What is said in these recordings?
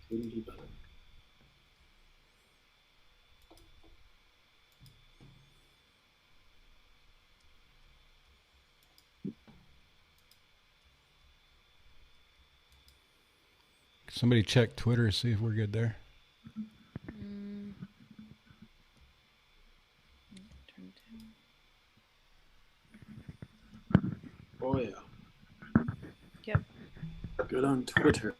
Couldn't be better. Somebody check Twitter, see if we're good there. Oh yeah. Yep. Good on Twitter.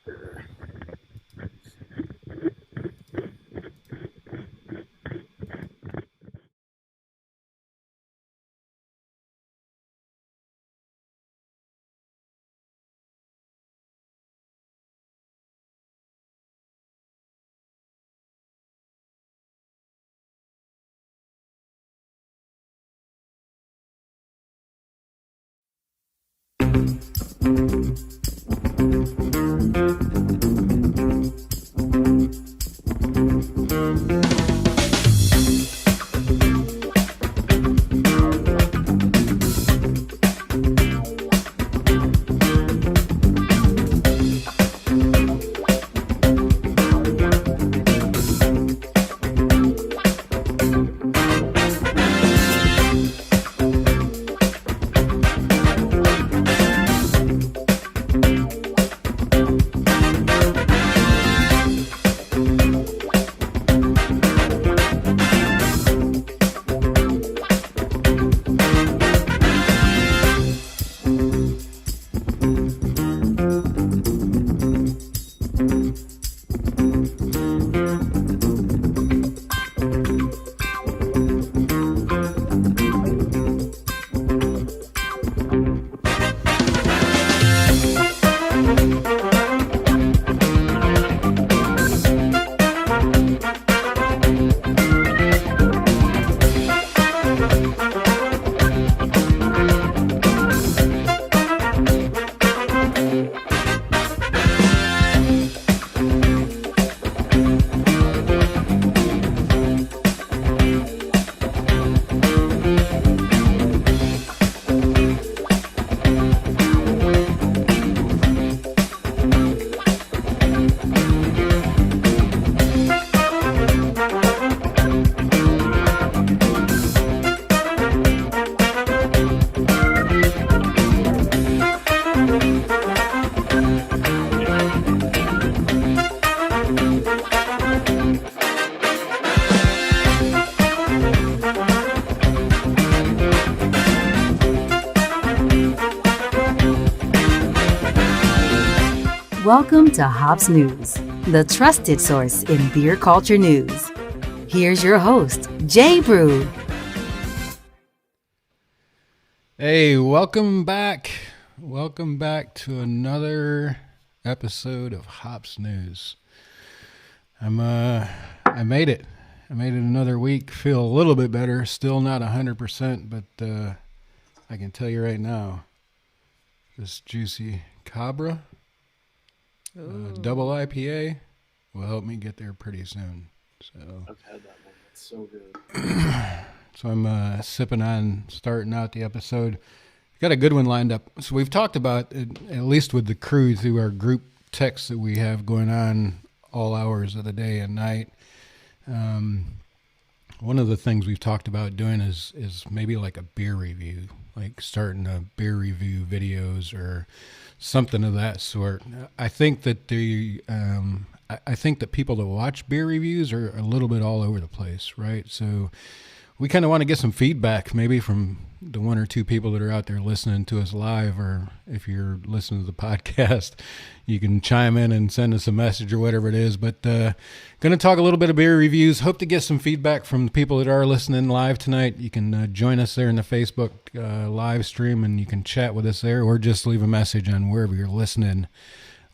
Welcome to Hops News, the trusted source in beer culture news. Here's your host, Jay Brew. Hey, welcome back. Welcome back to another episode of Hops News. I made it. I made it another week. Feel a little bit better. Still not 100%, but I can tell you right now, this juicy Cabra double IPA will help me get there pretty soon. So I've had that one. It's so good. So I'm sipping on, starting out the episode. Got a good one lined up. So we've talked about, at least with the crew through our group texts that we have going on all hours of the day and night. One of the things we've talked about doing is maybe like a beer review, like starting a beer review videos or something of that sort. I think that I think that people that watch beer reviews are a little bit all over the place, right? So we kind of want to get some feedback maybe from the one or two people that are out there listening to us live, or if you're listening to the podcast, you can chime in and send us a message or whatever it is. But going to talk a little bit of beer reviews. Hope to get some feedback from the people that are listening live tonight. You can join us there in the Facebook live stream, and you can chat with us there, or just leave a message on wherever you're listening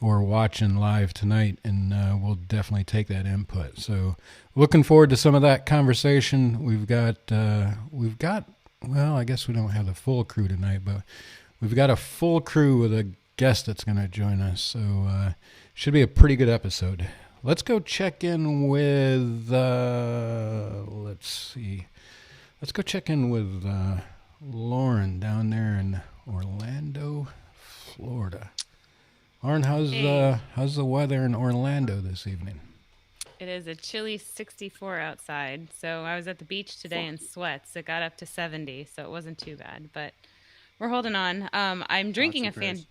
or watching live tonight, and we'll definitely take that input. So looking forward to some of that conversation. We've got, well, I guess we don't have the full crew tonight, but we've got a full crew with a guest that's going to join us. So should be a pretty good episode. Let's go check in with, let's see. Let's go check in with Lauren down there in Orlando, Florida. Lauren, Hey. how's the weather in Orlando this evening? It is a chilly 64 outside. So I was at the beach today in sweats. It got up to 70, so it wasn't too bad, but we're holding on. I'm drinking Awesome a prayers.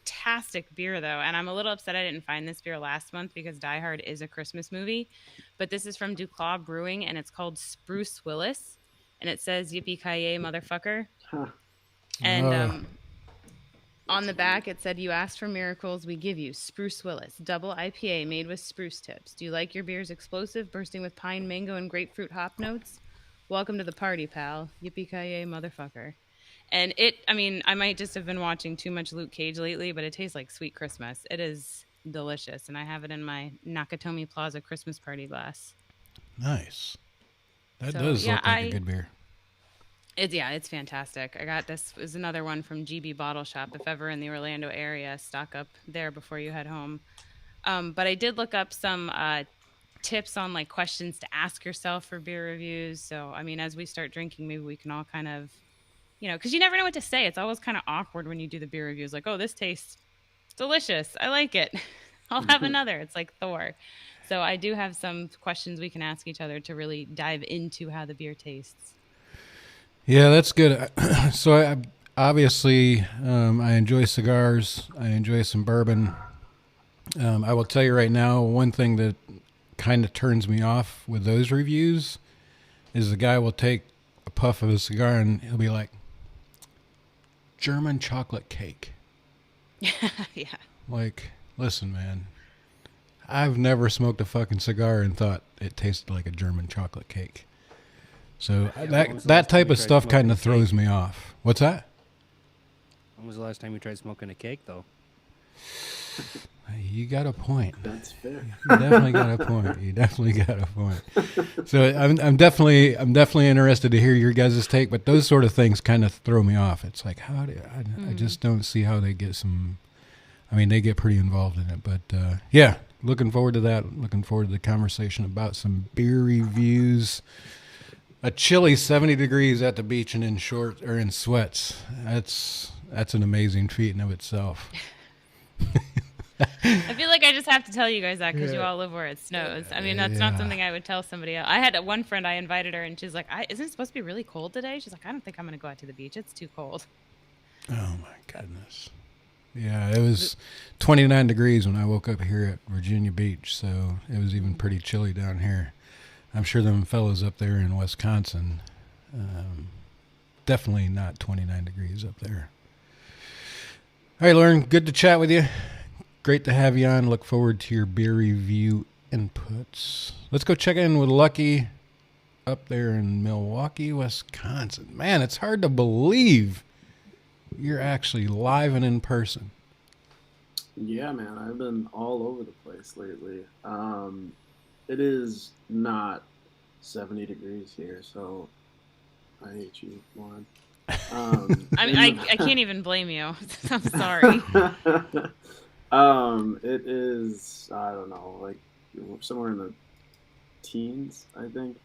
fantastic beer though, and I'm a little upset I didn't find this beer last month because Die Hard is a Christmas movie. But this is from Duclaw Brewing and it's called Spruce Willis. And it says Yippee Ki motherfucker. Huh. And Oh, on the back, it said, "You asked for miracles, we give you. Spruce Willis, double IPA made with spruce tips. Do you like your beers explosive, bursting with pine, mango, and grapefruit hop notes? Welcome to the party, pal. Yippee-ki-yay, motherfucker." And I mean, I might just have been watching too much Luke Cage lately, but it tastes like sweet Christmas. It is delicious, and I have it in my Nakatomi Plaza Christmas party glass. nice. That So, does yeah, look like a good beer. It's fantastic. I got this is another one from GB Bottle Shop. If ever in the Orlando area, stock up there before you head home. But I did look up some tips on like questions to ask yourself for beer reviews. So I mean, as we start drinking, maybe we can all kind of, because you never know what to say. It's always kind of awkward when you do the beer reviews. Like, oh, this tastes delicious. I like it. I'll have another. It's like Thor. So I do have some questions we can ask each other to really dive into how the beer tastes. Yeah, that's good. So I obviously I enjoy cigars. I enjoy some bourbon. I will tell you right now, one thing that kind of turns me off with those reviews is the guy will take a puff of a cigar and he'll be like, German chocolate cake. Yeah. Like, listen, man, I've never smoked a fucking cigar and thought it tasted like a German chocolate cake. So when was that the that last time type you of tried stuff kind smoking of a throws cake? me off. What's that? When was the last time you tried smoking a cake, though? You got a point. That's fair. You definitely got a point. You definitely got a point. So I'm definitely interested to hear your guys' take, but those sort of things kind of throw me off. It's like I just don't see how they get some. I mean, they get pretty involved in it, but yeah, looking forward to that. Looking forward to the conversation about some beer reviews. A chilly 70 degrees at the beach and in shorts or in sweats. That's an amazing feat in of itself. I feel like I just have to tell you guys that because you all live where it snows. I mean, that's not Yeah. something I would tell somebody else. I had one friend, I invited her, and she's like, "Isn't it supposed to be really cold today?" She's like, "I don't think I'm going to go out to the beach. It's too cold." Oh my goodness. Yeah, it was 29 degrees when I woke up here at Virginia Beach, so it was even pretty chilly down here. I'm sure them fellows up there in Wisconsin, definitely not 29 degrees up there. All right, Lauren, good to chat with you. Great to have you on. Look forward to your beer review inputs. Let's go check in with Lucky up there in Milwaukee, Wisconsin. Man, it's hard to believe you're actually live and in person. Yeah, man, I've been all over the place lately. It is not 70 degrees here, so I hate you, Lauren. I mean, I can't even blame you. I'm sorry. It is, I don't know, like somewhere in the teens, I think.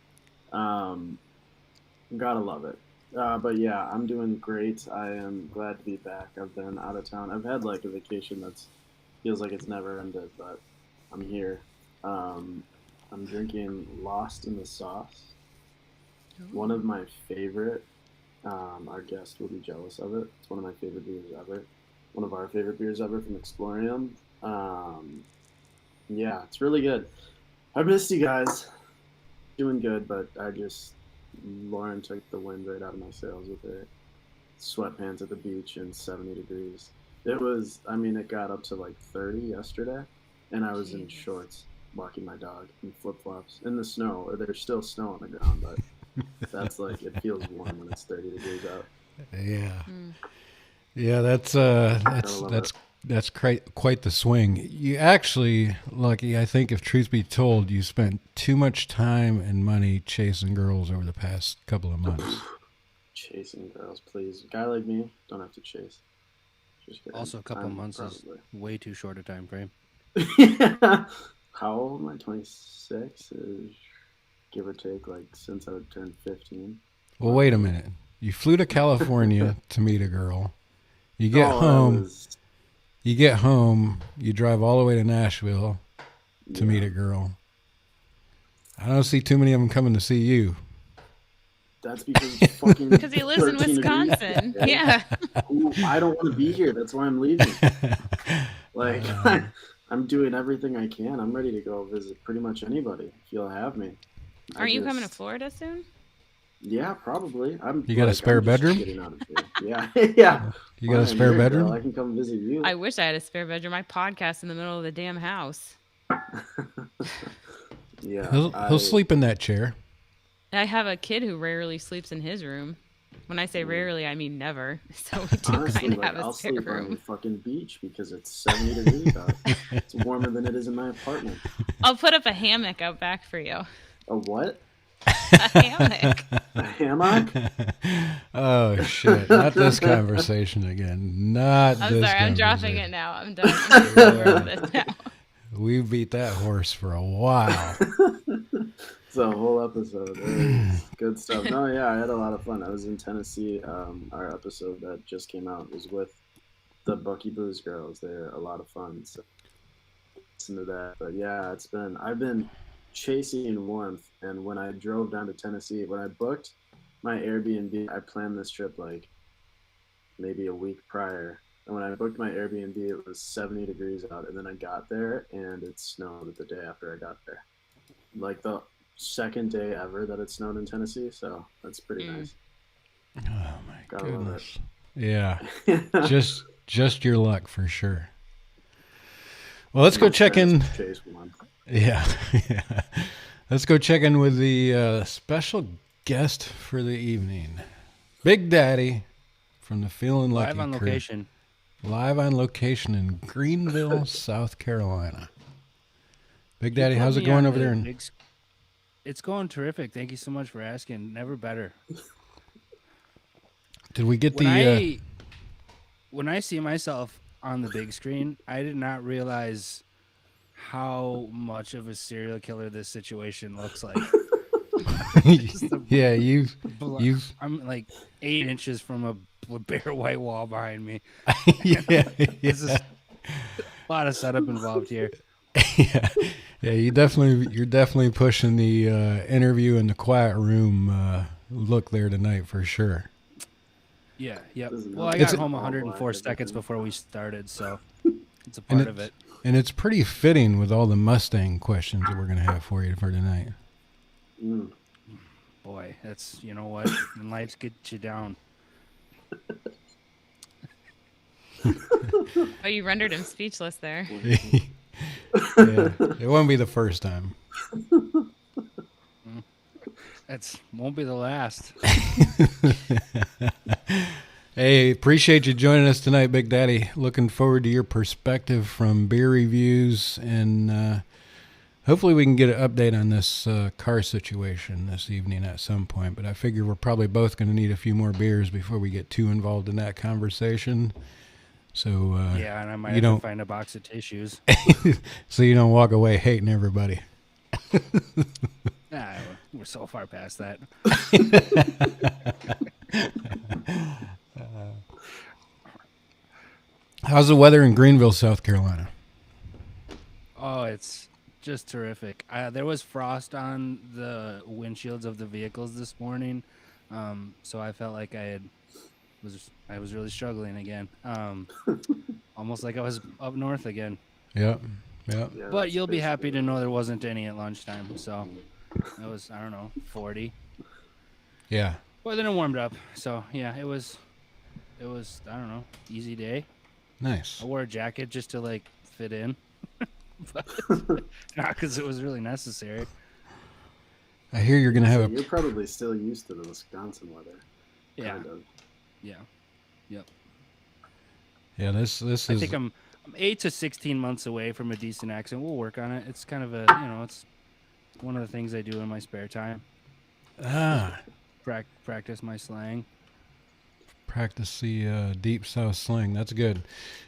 Gotta love it. But yeah, I'm doing great. I am glad to be back. I've been out of town. I've had like a vacation that's feels like it's never ended, but I'm here. I'm drinking Lost in the Sauce. One of my favorite. Our guest will be jealous of it. It's one of my favorite beers ever. One of our favorite beers ever from Explorium. Yeah, it's really good. I missed you guys. Doing good, but Lauren took the wind right out of my sails with her sweatpants at the beach and 70 degrees. It got up to like 30 yesterday, and I was in shorts walking my dog in flip-flops in the snow, or there's still snow on the ground, but that's like, it feels warm when it's 30 degrees out. Yeah. Yeah, that's quite the swing. You actually, Lucky, I think if truth be told, you spent too much time and money chasing girls over the past couple of months. Chasing girls, please. A guy like me, don't have to chase. Just kidding. Also, a couple I'm months is probably- way too short a time frame. How old am I? 26? Give or take, like, since I would turn 15. Well, wait a minute. You flew to California to meet a girl. You get Oh, home. You get home, you drive all the way to Nashville to meet a girl. I don't see too many of them coming to see you. That's because it's fucking Because he lives in 13 degrees. Wisconsin. Yeah. Ooh, I don't want to be here. That's why I'm leaving. Like, I'm doing everything I can. I'm ready to go visit pretty much anybody if you'll have me. Aren't you coming to Florida soon? Yeah, probably. You got a spare I'm just bedroom? getting out of here. Yeah, yeah. You got a Fine, spare here, bedroom? girl. I can come visit you. I wish I had a spare bedroom. I podcast in the middle of the damn house. Yeah. He'll sleep in that chair. I have a kid who rarely sleeps in his room. When I say rarely, I mean never. So we do Honestly, kind of like, have a I'll spare sleep on room. the fucking beach because it's 70 degrees out. It's warmer than it is in my apartment. I'll put up a hammock out back for you. A what? A hammock. A hammock? Oh shit! Not this conversation again. Not I'm this. sorry, I'm dropping conversation. it now. I'm done. I'm over this now. We beat that horse for a while. It's a whole episode. Good stuff. No, yeah, I had a lot of fun. I was in Tennessee. Our episode that just came out was with the Bucky Booze girls. They're a lot of fun. So listen to that. But yeah, I've been chasing warmth. And when I drove down to Tennessee, when I booked my Airbnb, I planned this trip like maybe a week prior. And when I booked my Airbnb, it was 70 degrees out. And then I got there and it snowed the day after I got there. Like the second day ever that it snowed in Tennessee. So that's pretty nice. Oh my Gotta love goodness! Yeah, it. just your luck for sure. Well, let's go check in. Chase one. Yeah, yeah. Let's go check in with the special guest for the evening, Big Daddy from the Feeling Lucky Live on crew. location. Live on location in Greenville, South Carolina. Big Daddy, how's it going over there? It's going terrific. Thank you so much for asking. Never better. Did we get When I see myself on the big screen, I did not realize how much of a serial killer this situation looks like. Yeah, you've I'm like 8 inches from a bare white wall behind me. yeah, This is a lot of setup involved here. yeah, you're definitely pushing the interview in the quiet room look there tonight for sure. Yeah, yep. This is Well, I not- got home all 104 black, seconds everything. before we started, so it's a And part of it. And it's pretty fitting with all the Mustang questions that we're going to have for you for tonight. Mm. Boy, that's, you know what? When life gets you down. Oh, you rendered him speechless there. Yeah, it won't be the first time. That's won't be the last. Hey, appreciate you joining us tonight, Big Daddy. Looking forward to your perspective from beer reviews, and hopefully we can get an update on this car situation this evening at some point. But I figure we're probably both going to need a few more beers before we get too involved in that conversation. So Yeah, and I might you have don't- to find a box of tissues. so you don't walk away hating everybody. Nah, we're so far past that. How's the weather in Greenville, South Carolina? Oh, it's just terrific. There was frost on the windshields of the vehicles this morning, so I felt like I was really struggling again. Almost like I was up north again. Yep. Yeah, But that's you'll be happy basically to know there wasn't any at lunchtime. So it was, I don't know, 40. Yeah. Well, then it warmed up. So yeah, it was, I don't know, easy day. Nice. I wore a jacket just to like fit in, but not because it was really necessary. I hear you're going to have So a you're probably still used to the Wisconsin weather. Yeah, Kind of. yeah, yep. Yeah, this is I think I'm 8 to 16 months away from a decent accent. We'll work on it. It's kind of a, it's one of the things I do in my spare time. Practice my slang. practice the deep south slang. That's good.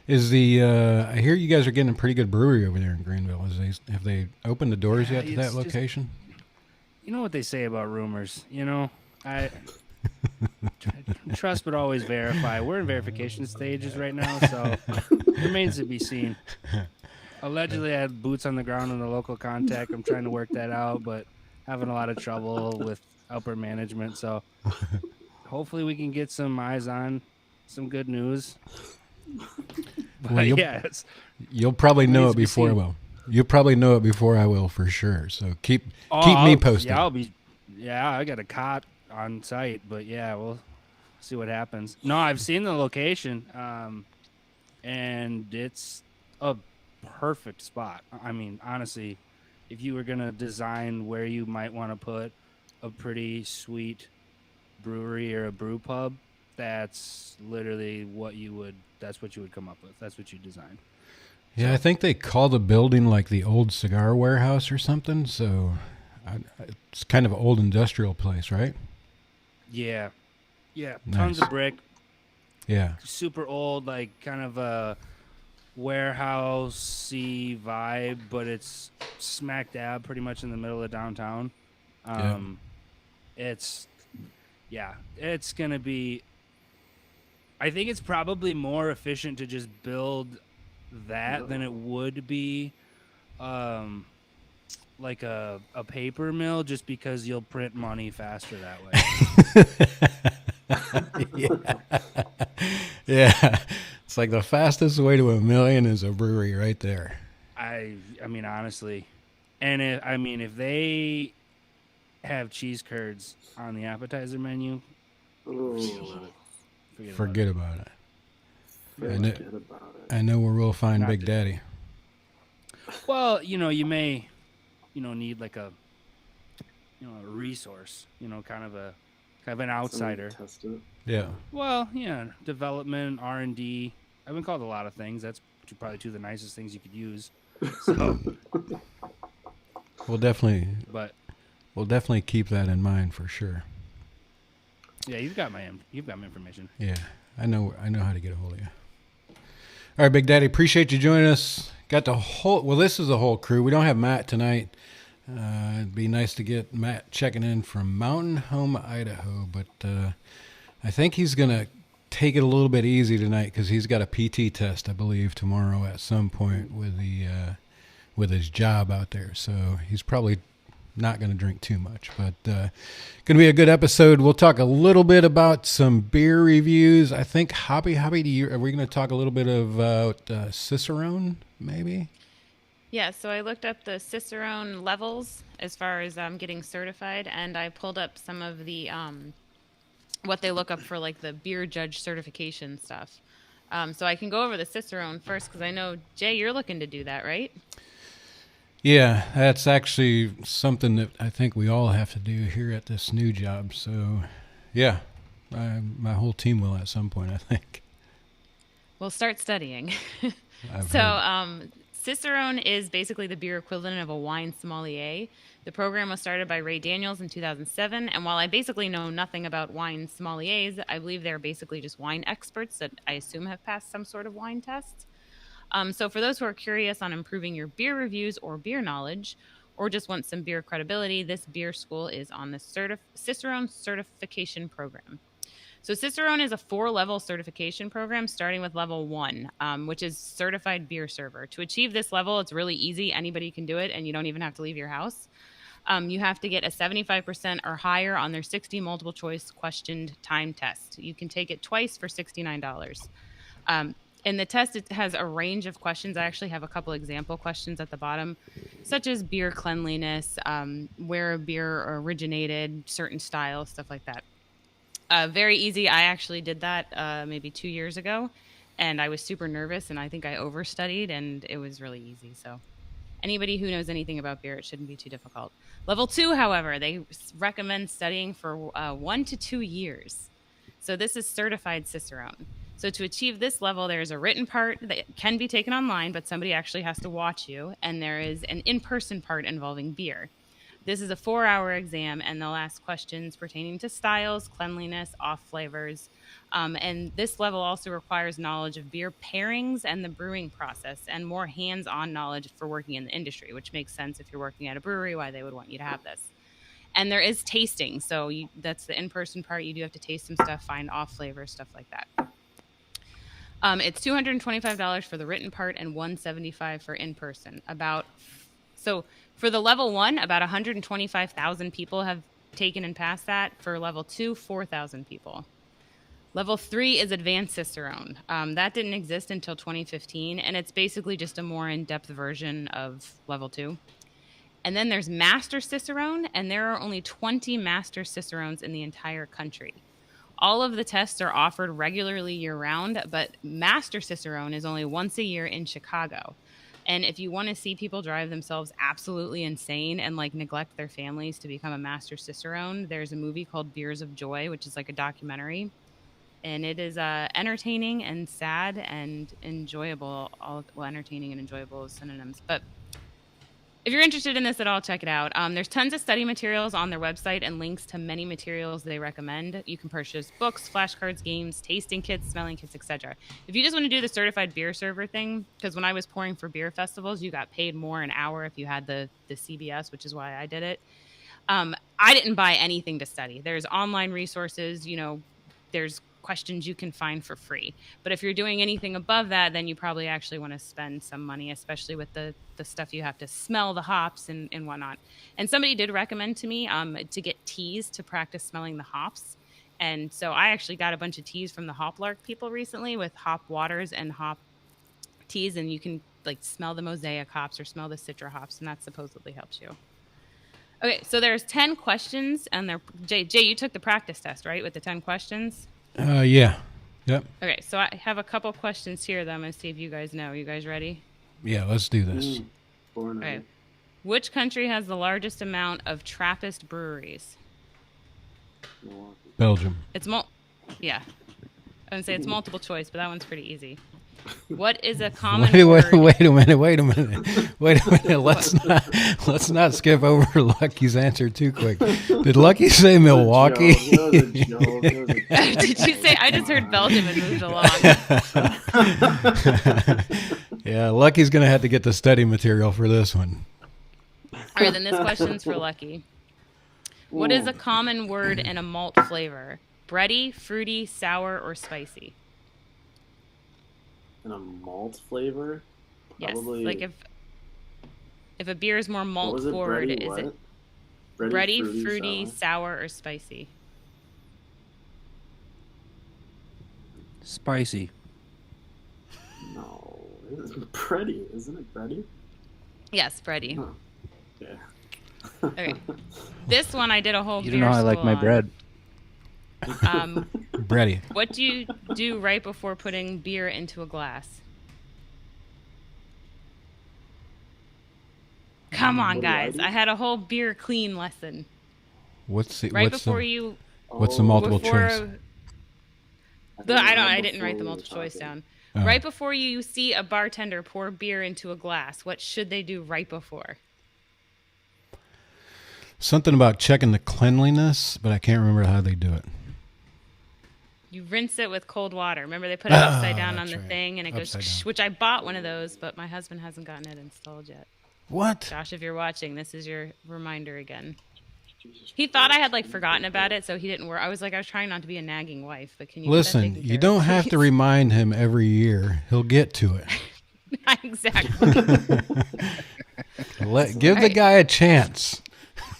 Is the I hear you guys are getting a pretty good brewery over there in Greenville. Have they opened the doors yet to It's that just- location? You know what they say about rumors. I trust but always verify. We're in verification stages right now, so remains to be seen. Allegedly, I had boots on the ground in the local contact. I'm trying to work that out, but having a lot of trouble with upper management. So hopefully we can get some eyes on some good news. But Well, yeah, you'll probably know needs it to be before I seen. will. You'll probably know it before I will for sure. So keep me I'll- posted. Yeah, I got a cot on site, but yeah, we'll see what happens. No, I've seen the location, and it's a perfect spot. I mean, honestly, if you were gonna design where you might want to put a pretty sweet brewery or a brew pub, that's literally what you would. That's what you would come up with. That's what you design. Yeah, I think they call the building like the old cigar warehouse or something. So it's kind of an old industrial place, right? Yeah, tons Nice. of brick. Yeah. Super old, like kind of a warehousey vibe, but it's smack dab pretty much in the middle of downtown. It's gonna be. I think it's probably more efficient to just build that than it would be like a paper mill, just because you'll print money faster that way. Yeah. It's like the fastest way to $1 million is a brewery right there. I mean, honestly, and if they have cheese curds on the appetizer menu, Ooh, Forget about it. forget about it. I know where we'll find Not Big to- Daddy. Well, you may, need like a resource, kind of an outsider. Test it. Yeah. Well, yeah, development, R&D. I've been called a lot of things. That's probably two of the nicest things you could use. So, We'll definitely keep that in mind for sure. yeah, you've got my information. Yeah. I know how to get a hold of you. All right, Big Daddy, appreciate you joining us. Got this is the whole crew. We don't have Matt tonight. It'd be nice to get Matt checking in from Mountain Home, Idaho, but I think he's going to take it a little bit easy tonight because he's got a PT test, I believe, tomorrow at some point with his job out there. So he's probably not going to drink too much, but going to be a good episode. We'll talk a little bit about some beer reviews. I think, Hobby, are we going to talk a little bit about Cicerone, maybe? Yeah, so I looked up the Cicerone levels as far as getting certified, and I pulled up some of the what they look up for, like the beer judge certification stuff. So I can go over the Cicerone first because I know, Jay, you're looking to do that, right? Yeah, that's actually something that I think we all have to do here at this new job. So, yeah, my whole team will at some point, I think. We'll start studying. I've So, heard. Cicerone is basically the beer equivalent of a wine sommelier. The program was started by Ray Daniels in 2007, and while I basically know nothing about wine sommeliers, I believe they're basically just wine experts that I assume have passed some sort of wine test. So for those who are curious on improving your beer reviews or beer knowledge, or just want some beer credibility, this beer school is on the Cicerone certification program. So Cicerone is a 4-level certification program starting with level 1, which is certified beer server. To achieve this level, it's really easy. Anybody can do it, and you don't even have to leave your house. You have to get a 75% or higher on their 60 multiple choice questioned time test. You can take it twice for $69. And the test, it has a range of questions. I actually have a couple example questions at the bottom, such as beer cleanliness, where a beer originated, certain styles, stuff like that. Very easy. I actually did that maybe 2 years ago, and I was super nervous, and I think I overstudied, and it was really easy. So anybody who knows anything about beer, it shouldn't be too difficult. Level 2, however, they recommend studying for 1 to 2 years. So this is certified Cicerone. So to achieve this level, there's a written part that can be taken online, but somebody actually has to watch you. And there is an in-person part involving beer. This is a 4-hour exam, and they'll ask questions pertaining to styles, cleanliness, off flavors. And this level also requires knowledge of beer pairings and the brewing process, and more hands-on knowledge for working in the industry, which makes sense if you're working at a brewery, why they would want you to have this. And there is tasting. So that's the in-person part. You do have to taste some stuff, find off flavors, stuff like that. It's $225 for the written part and $175 for in-person. So for the level 1, about 125,000 people have taken and passed that. For level 2, 4,000 people. Level 3 is Advanced Cicerone. That didn't exist until 2015, and it's basically just a more in-depth version of level 2. And then there's Master Cicerone, and there are only 20 Master Cicerones in the entire country. All of the tests are offered regularly year-round, but Master Cicerone is only once a year in Chicago. And if you want to see people drive themselves absolutely insane and like neglect their families to become a Master Cicerone, there's a movie called Beers of Joy, which is like a documentary. And it is entertaining and sad and enjoyable. Entertaining and enjoyable is synonyms. But if you're interested in this at all, check it out. There's tons of study materials on their website and links to many materials they recommend. You can purchase books, flashcards, games, tasting kits, smelling kits, etc. If you just want to do the certified beer server thing, because when I was pouring for beer festivals, you got paid more an hour if you had the CBS, which is why I did it. I didn't buy anything to study. There's online resources, there's questions you can find for free. But if you're doing anything above that, then you probably actually want to spend some money, especially with the stuff you have to smell the hops and whatnot. And somebody did recommend to me to get teas to practice smelling the hops. And so I actually got a bunch of teas from the Hoplark people recently with hop waters and hop teas, and you can like smell the mosaic hops or smell the citra hops, and that supposedly helps you. Okay, so there's 10 questions, and Jay, you took the practice test, right, with the 10 questions? Yeah. Yep. Okay, so I have a couple questions here that I'm going to see if you guys know. You guys ready? Yeah, let's do this. Okay. Which country has the largest amount of Trappist breweries? Belgium. Yeah. I would say it's multiple choice, but that one's pretty easy. What is a common wait a minute. What? Let's not skip over Lucky's answer too quick. Did Lucky say Milwaukee? Did you say? I just heard Belgium and moved along. Yeah, Lucky's gonna have to get the study material for this one. All right, then this question's for Lucky. What is a common word in a malt flavor? Bready, fruity, sour, or spicy? In a malt flavor? Probably, yes, like if a beer is more malt forward, Bready, is it bready, fruity, sour, or spicy? Spicy. No, it's bready, isn't it bready? Yes, bready. Huh. Yeah. Okay, this one I did a whole. You don't know how I like my bread. Bready. What do you do right before putting beer into a glass? Come on, guys! I had a whole beer clean lesson. What's the multiple choice? I didn't write the multiple choice down. Oh. Right before you see a bartender pour beer into a glass, what should they do right before? Something about checking the cleanliness, but I can't remember how they do it. You rinse it with cold water. Remember, they put it upside down on the right. thing, and it Upside goes, down. which I bought one of those, but my husband hasn't gotten it installed yet. What? Josh, if you're watching, this is your reminder again. He thought I had forgotten about it, so he didn't work. I was trying not to be a nagging wife, but can you Listen, you don't have to remind him every year. He'll get to it. Exactly. Give the guy a chance.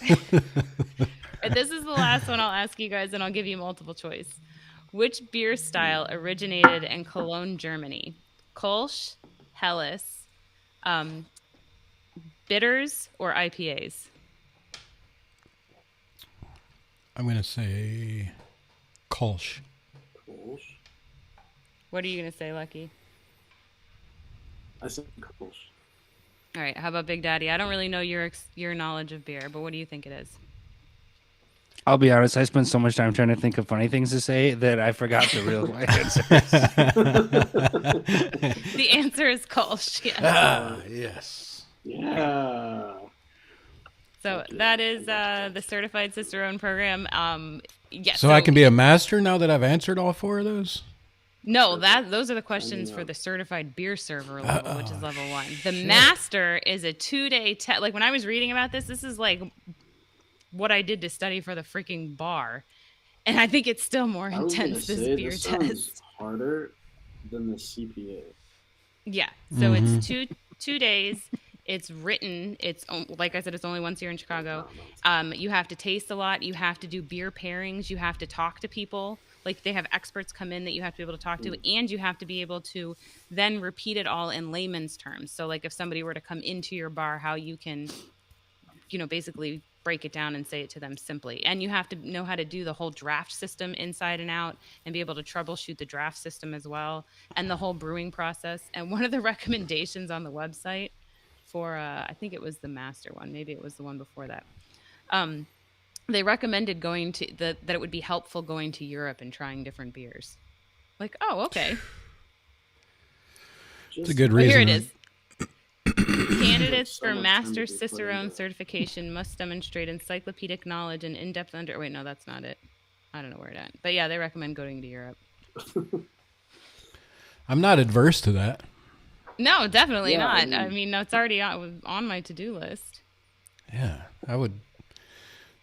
This is the last one I'll ask you guys, and I'll give you multiple choice. Which beer style originated in Cologne, Germany? Kolsch, Helles, bitters, or IPAs? I'm going to say Kolsch. What are you going to say, Lucky? I said Kolsch. All right, how about Big Daddy? I don't really know your knowledge of beer, but what do you think it is? I'll be honest, I spent so much time trying to think of funny things to say that I forgot the real answer. The answer is Kolsch. Yes. Yes. Yeah. So that is the Certified Cicerone program. Yes. So I can be a master now that I've answered all four of those? No, those are the questions for the Certified Beer Server level, which is level 1. The Master is a 2-day test. When I was reading about this is what I did to study for the freaking bar. And I think it's still more I was gonna intense, this say beer this sounds test. harder than the CPA. Yeah. So Mhm. it's 2 days. It's written. Like I said, it's only once a year in Chicago. You have to taste a lot. You have to do beer pairings. You have to talk to people. Like they have experts come in that you have to be able to talk to, and you have to be able to then repeat it all in layman's terms. So like if somebody were to come into your bar, how you can, basically break it down and say it to them simply. And you have to know how to do the whole draft system inside and out and be able to troubleshoot the draft system as well and the whole brewing process. And one of the recommendations on the website for I think it was the master one, maybe it was the one before that. They recommended going to that it would be helpful going to Europe and trying different beers. Like, oh, okay. It's a good But reason. here it right? is. Candidates So for much time to Master be put Cicerone into it. certification must demonstrate encyclopedic knowledge and in-depth Wait, no, that's not it. I don't know where it at. But yeah, they recommend going to Europe. I'm not adverse to that. No, definitely Yeah, not. I I mean, it's already on my to-do list. Yeah, I would.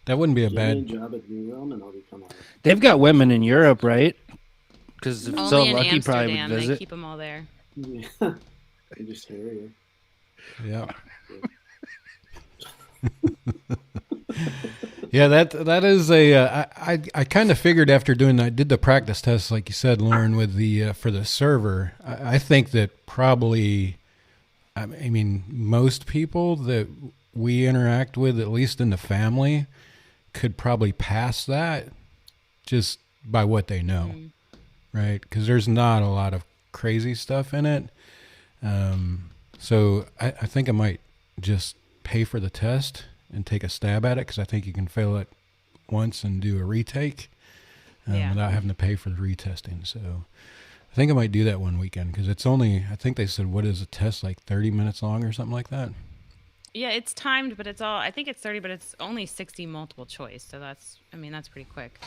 That wouldn't be a Give me a bad. job at New Realm and I'll become a They've got women in Europe, right? Because if Only so in lucky, probably Amsterdam, would they visit. keep them all there. yeah. They just hear you. Yeah. Yeah, that is a. I kind of figured after doing that, I did the practice test, like you said, Lauren, with the for the server. I think that probably, I mean, most people that we interact with, at least in the family, could probably pass that just by what they know, right? Because there's not a lot of crazy stuff in it. So I think I might just pay for the test and take a stab at it, because I think you can fail it once and do a retake Yeah. without having to pay for the retesting. So I think I might do that one weekend, because it's only, I think they said, what is a test, like 30 minutes long or something like that? Yeah, it's timed, but I think it's 30, but it's only 60 multiple choice. So that's pretty quick.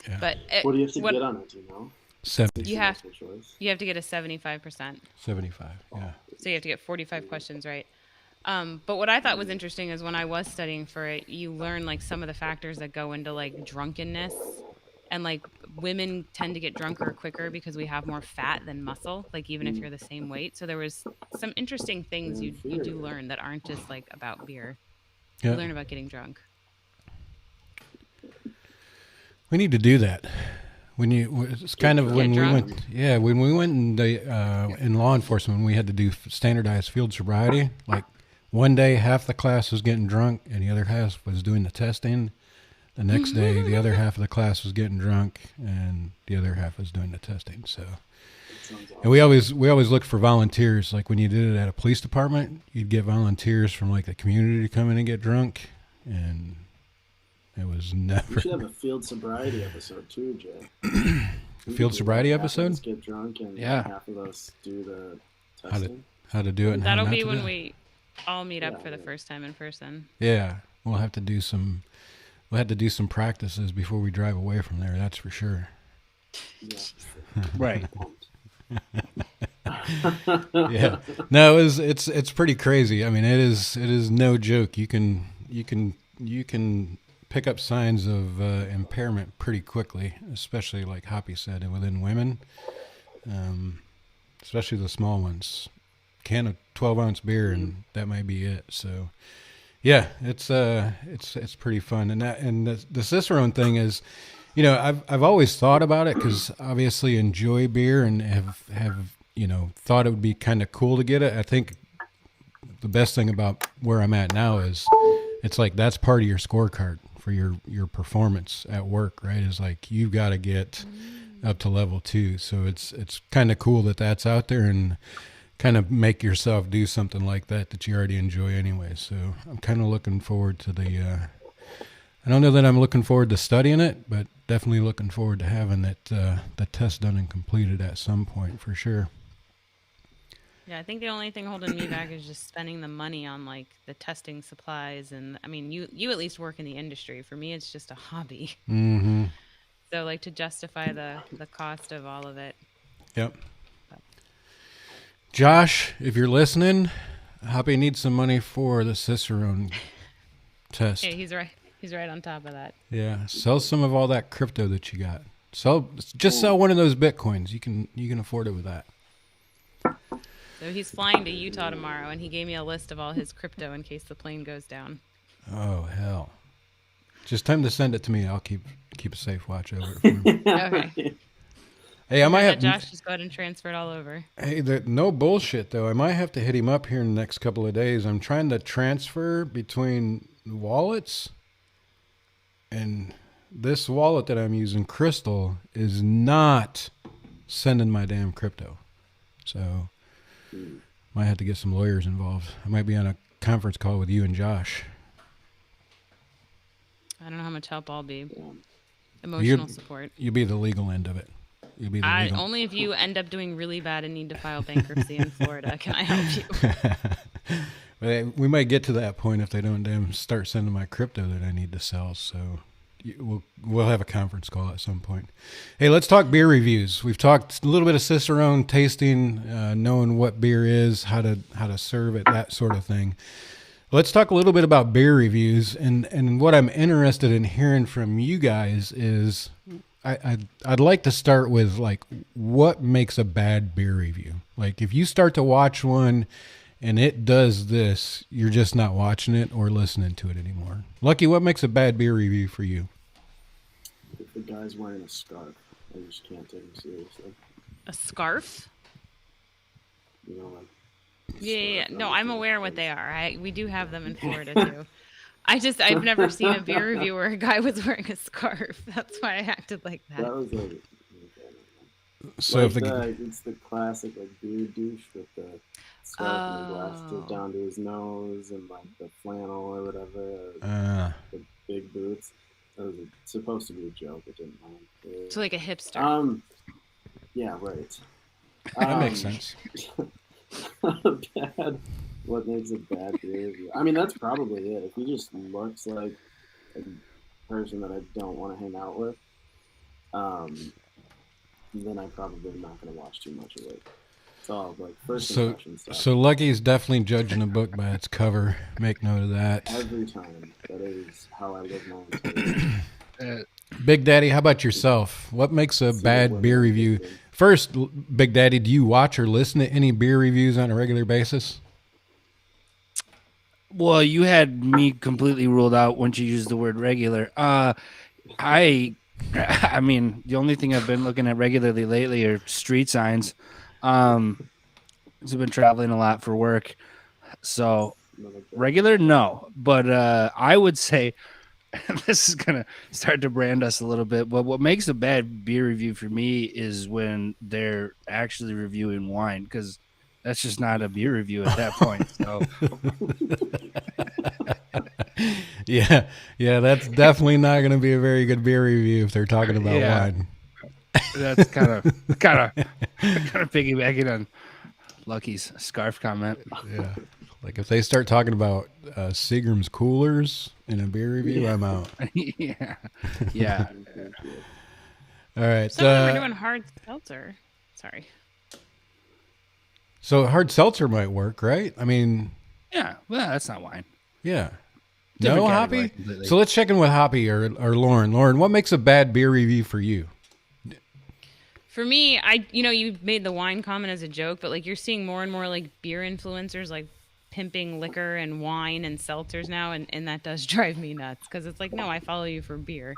Yeah. But What do you have to get on it, do you know? 70, You have- Multiple choice. you have to get a 75%. 75, yeah. So you have to get 45 questions right. But what I thought was interesting is when I was studying for it, you learn like some of the factors that go into like drunkenness, and like women tend to get drunker quicker because we have more fat than muscle, like even if you're the same weight. So there was some interesting things you do learn that aren't just like about beer. You Yeah. learn about getting drunk. We need to do that. It's kind of when we drunk. went, when we went in law enforcement, we had to do standardized field sobriety. Like one day, half the class was getting drunk, and the other half was doing the testing. The next day, the other half of the class was getting drunk, and the other half was doing the testing. So, Sounds awesome. and we always looked for volunteers. Like when you did it at a police department, you'd get volunteers from like the community to come in and get drunk, and it was We never. should have a field sobriety episode too, Jay. We Field could do sobriety half of episode? us get drunk and Yeah. half of us do the How to- testing. How to do it? And how That'll not be to when do it. we all meet up Yeah, for the yeah. first time in person. Yeah, we'll have to do some. We'll have to do some practices before we drive away from there. That's for sure. Yeah. Right. Yeah. No, it's pretty crazy. I mean, it is no joke. You can pick up signs of impairment pretty quickly, especially like Hoppy said, and within women, especially the small ones. Can of 12-ounce beer and that might be it. So. Yeah, it's pretty fun, and the Cicerone thing is, I've always thought about it because obviously enjoy beer and have thought it would be kind of cool to get it. I think the best thing about where I'm at now is it's like that's part of your scorecard for your performance at work, right? Is like you've got to get up to level 2, so it's kind of cool that that's out there and kind of make yourself do something like that you already enjoy anyway. So I'm kind of looking forward to I don't know that I'm looking forward to studying it, but definitely looking forward to having the test done and completed at some point for sure. Yeah, I think the only thing holding me back is just spending the money on like the testing supplies, and I mean, you at least work in the industry. For me, it's just a hobby. Mm-hmm. So like to justify the cost of all of it. Yep. Josh, if you're listening, Hoppy needs some money for the Cicerone test. Yeah, he's right. He's right on top of that. Yeah, sell some of all that crypto that you got. Sell one of those Bitcoins. You can afford it with that. So he's flying to Utah tomorrow, and he gave me a list of all his crypto in case the plane goes down. Oh hell! Just time to send it to me. I'll keep a safe watch over it for him. Okay. Hey, I might have Josh just go ahead and transfer it all over. Hey, no bullshit though. I might have to hit him up here in the next couple of days. I'm trying to transfer between wallets, and this wallet that I'm using, Crystal, is not sending my damn crypto. So might have to get some lawyers involved. I might be on a conference call with you and Josh. I don't know how much help I'll be. Emotional support. You'll be the legal end of it. You'll be the legal. Only if you end up doing really bad and need to file bankruptcy in Florida can I help you. But we might get to that point if they don't damn start sending my crypto that I need to sell. So we'll have a conference call at some point. Hey, let's talk beer reviews. We've talked a little bit of Cicerone tasting, knowing what beer is, how to serve it, that sort of thing. Let's talk a little bit about beer reviews, and what I'm interested in hearing from you guys is I'd like to start with, like, what makes a bad beer review? Like, if you start to watch one and it does this, you're just not watching it or listening to it anymore. Lucky, what makes a bad beer review for you? If the guy's wearing a scarf, I just can't take him seriously. A scarf? You know, like. Yeah. No, I'm aware what they are. We do have them in Florida too. I've never seen a beer review where a guy was wearing a scarf. That's why I acted like that. That was like. So like it's the classic like beer douche with the scarf and the glasses down to his nose and like the flannel or whatever, the big boots. That was supposed to be a joke. It didn't mind. So like a hipster. Yeah, right. That makes sense. What makes a bad beer review? I mean, that's probably it. If he just looks like a person that I don't want to hang out with, then I probably am not going to watch too much of it. It's all like first impression stuff. So Lucky's definitely judging a book by its cover. Make note of that. Every time. That is how I live my life. Big Daddy, how about yourself? What makes a bad beer review? First, Big Daddy, do you watch or listen to any beer reviews on a regular basis? Well, you had me completely ruled out once you used the word regular. I mean, the only thing I've been looking at regularly lately are street signs. I've been traveling a lot for work. So regular, no. But I would say this is going to start to brand us a little bit. But what makes a bad beer review for me is when they're actually reviewing wine, because that's just not a beer review at that point. So yeah, that's definitely not going to be a very good beer review if they're talking about wine. That's kind of piggybacking on Lucky's scarf comment. Yeah, like if they start talking about Seagram's coolers in a beer review, I'm out. yeah. All right. Some of them are doing hard seltzer. Sorry. So hard seltzer might work, right? I mean, yeah. Well, that's not wine. Yeah. Different no category, Hoppy. completely. So let's check in with Hoppy or Lauren. Lauren, what makes a bad beer review for you? For me, you made the wine comment as a joke, but like you're seeing more and more like beer influencers like pimping liquor and wine and seltzers now, and that does drive me nuts because it's like, no, I follow you for beer.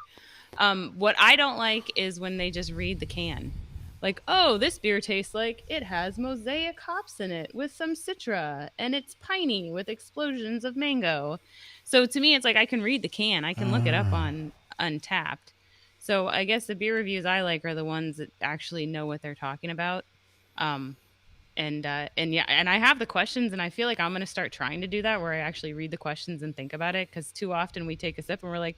What I don't like is when they just read the can. Like, oh, this beer tastes like it has mosaic hops in it with some citra, and it's piney with explosions of mango. So to me, it's like I can read the can. I can look it up on Untapped. So I guess the beer reviews I like are the ones that actually know what they're talking about. And I have the questions, and I feel like I'm going to start trying to do that where I actually read the questions and think about it, because too often we take a sip and we're like,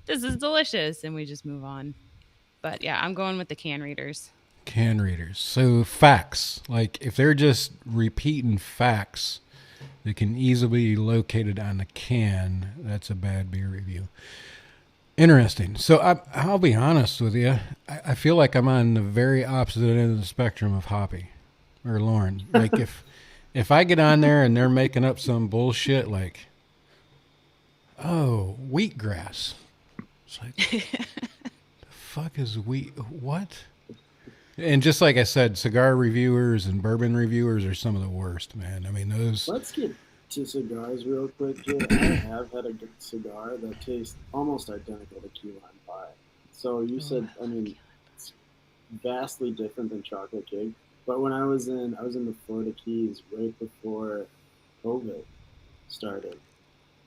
this is delicious, and we just move on. But yeah, I'm going with the can readers. Can readers. So facts, like if they're just repeating facts that can easily be located on the can, that's a bad beer review. Interesting. So I'll be honest with you. I feel like I'm on the very opposite end of the spectrum of Hoppy or Lauren. Like if I get on there and they're making up some bullshit like, oh, wheatgrass. It's like, the fuck is what? And just like I said, cigar reviewers and bourbon reviewers are some of the worst, man. I mean, those. Let's get to cigars real quick, Jay. I have had a good cigar that tastes almost identical to key lime pie. So you said, I mean, it's vastly different than chocolate cake. But when I was in the Florida Keys right before COVID started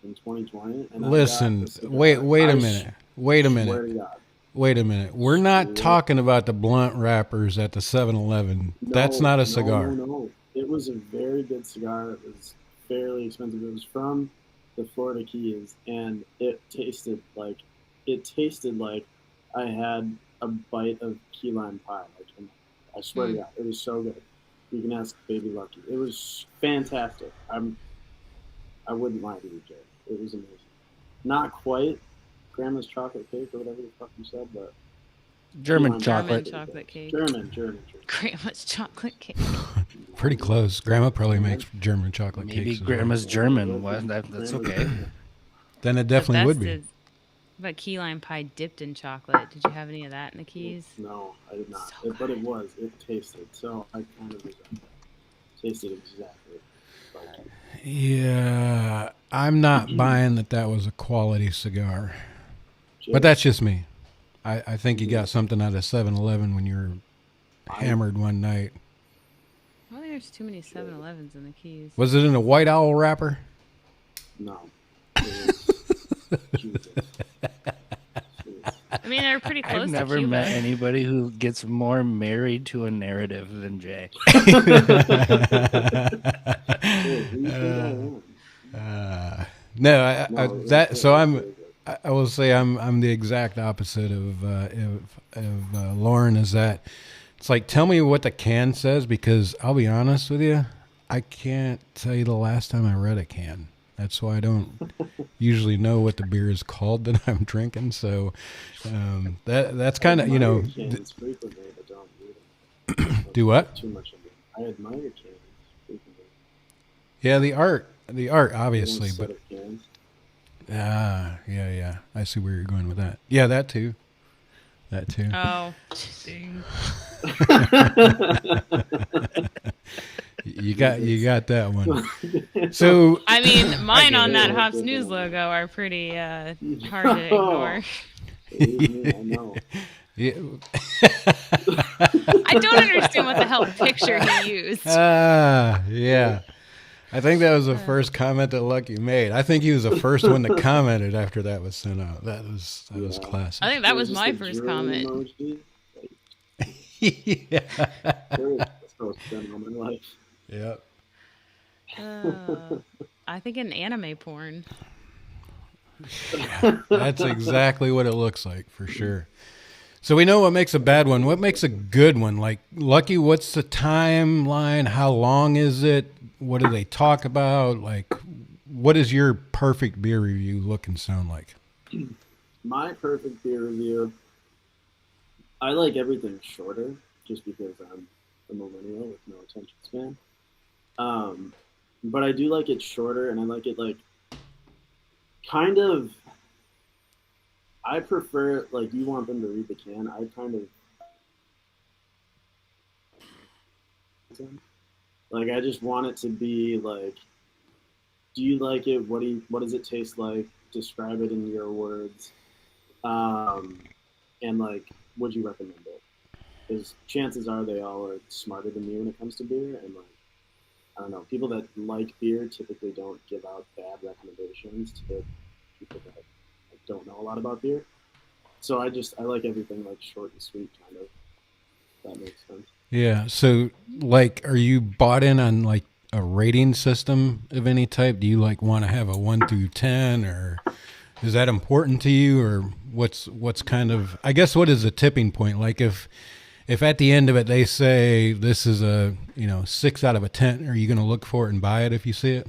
in 2020. And Listen, wait a minute. Wait a minute. Wait a minute. We're not talking about the blunt wrappers at the 7-Eleven. That's not a cigar. No. It was a very good cigar. It was fairly expensive. It was from the Florida Keys, and it tasted like I had a bite of key lime pie. Like, I swear to God, it was so good. You can ask Baby Lucky. It was fantastic. I wouldn't lie to you, Jay. It was amazing. Not quite Grandma's chocolate cake or whatever the fuck you said, but German chocolate. German chocolate cake. German. Grandma's chocolate cake. Pretty close. Grandma probably makes German chocolate Maybe cakes. Grandma's German. Well, that's okay. Then it definitely would be. But key lime pie dipped in chocolate. Did you have any of that in the Keys? No, I did not. So But it was. It tasted. So I kind of regret that. Tasted exactly like it. Yeah, I'm not buying that was a quality cigar. But that's just me. I think you got something out of 7-Eleven when you were hammered one night. I don't think there's too many 7-Elevens in the Keys. Was it in a White Owl wrapper? No. It was Jesus. I mean, they're pretty close I've to never Cuba. met anybody who gets more married to a narrative than Jay. Hey, who you think I am? No, I will say I'm the exact opposite of Lauren. Is that it's like, tell me what the can says, because I'll be honest with you, I can't tell you the last time I read a can. That's why I don't usually know what the beer is called that I'm drinking. So that's kind of, Cans frequently, but don't read them. Do what? Too much of it. I admire cans frequently. Yeah, the art obviously, One set but of cans. yeah. I see where you're going with that. Yeah, that too. Oh, dang. You got that one. So I mean, mine on that it. Hops News logo are pretty hard to ignore. Believe me, I know. yeah, I don't understand what the hell picture he used. yeah. I think that was the first comment that Lucky made. I think he was the first one that commented after that was sent out. That was classic. I think that was Just my the first drone comment. emoji. Yeah. That's how it's been all my life. Yep. I think in anime porn. That's exactly what it looks like, for sure. So we know what makes a bad one. What makes a good one? Like, Lucky, what's the timeline? How long is it? What do they talk about? Like, what does your perfect beer review look and sound like? My perfect beer review, I like everything shorter just because I'm a millennial with no attention span. But I do like it shorter, and I like it like kind of. I prefer, like, you want them to read the can. I kind of like, I just want it to be like, do you like it? What does it taste like? Describe it in your words. And like, would you recommend it? Because chances are they all are smarter than me when it comes to beer, and like, I don't know, people that like beer typically don't give out bad recommendations to people that don't know a lot about beer. So I like everything like short and sweet, kind of. That makes sense. Yeah. So, like, are you bought in on like a rating system of any type? Do you like want to have a 1 through 10, or is that important to you, or what's kind of, I guess, what is the tipping point? Like, if at the end of it they say this is a 6 out of 10, are you going to look for it and buy it if you see it?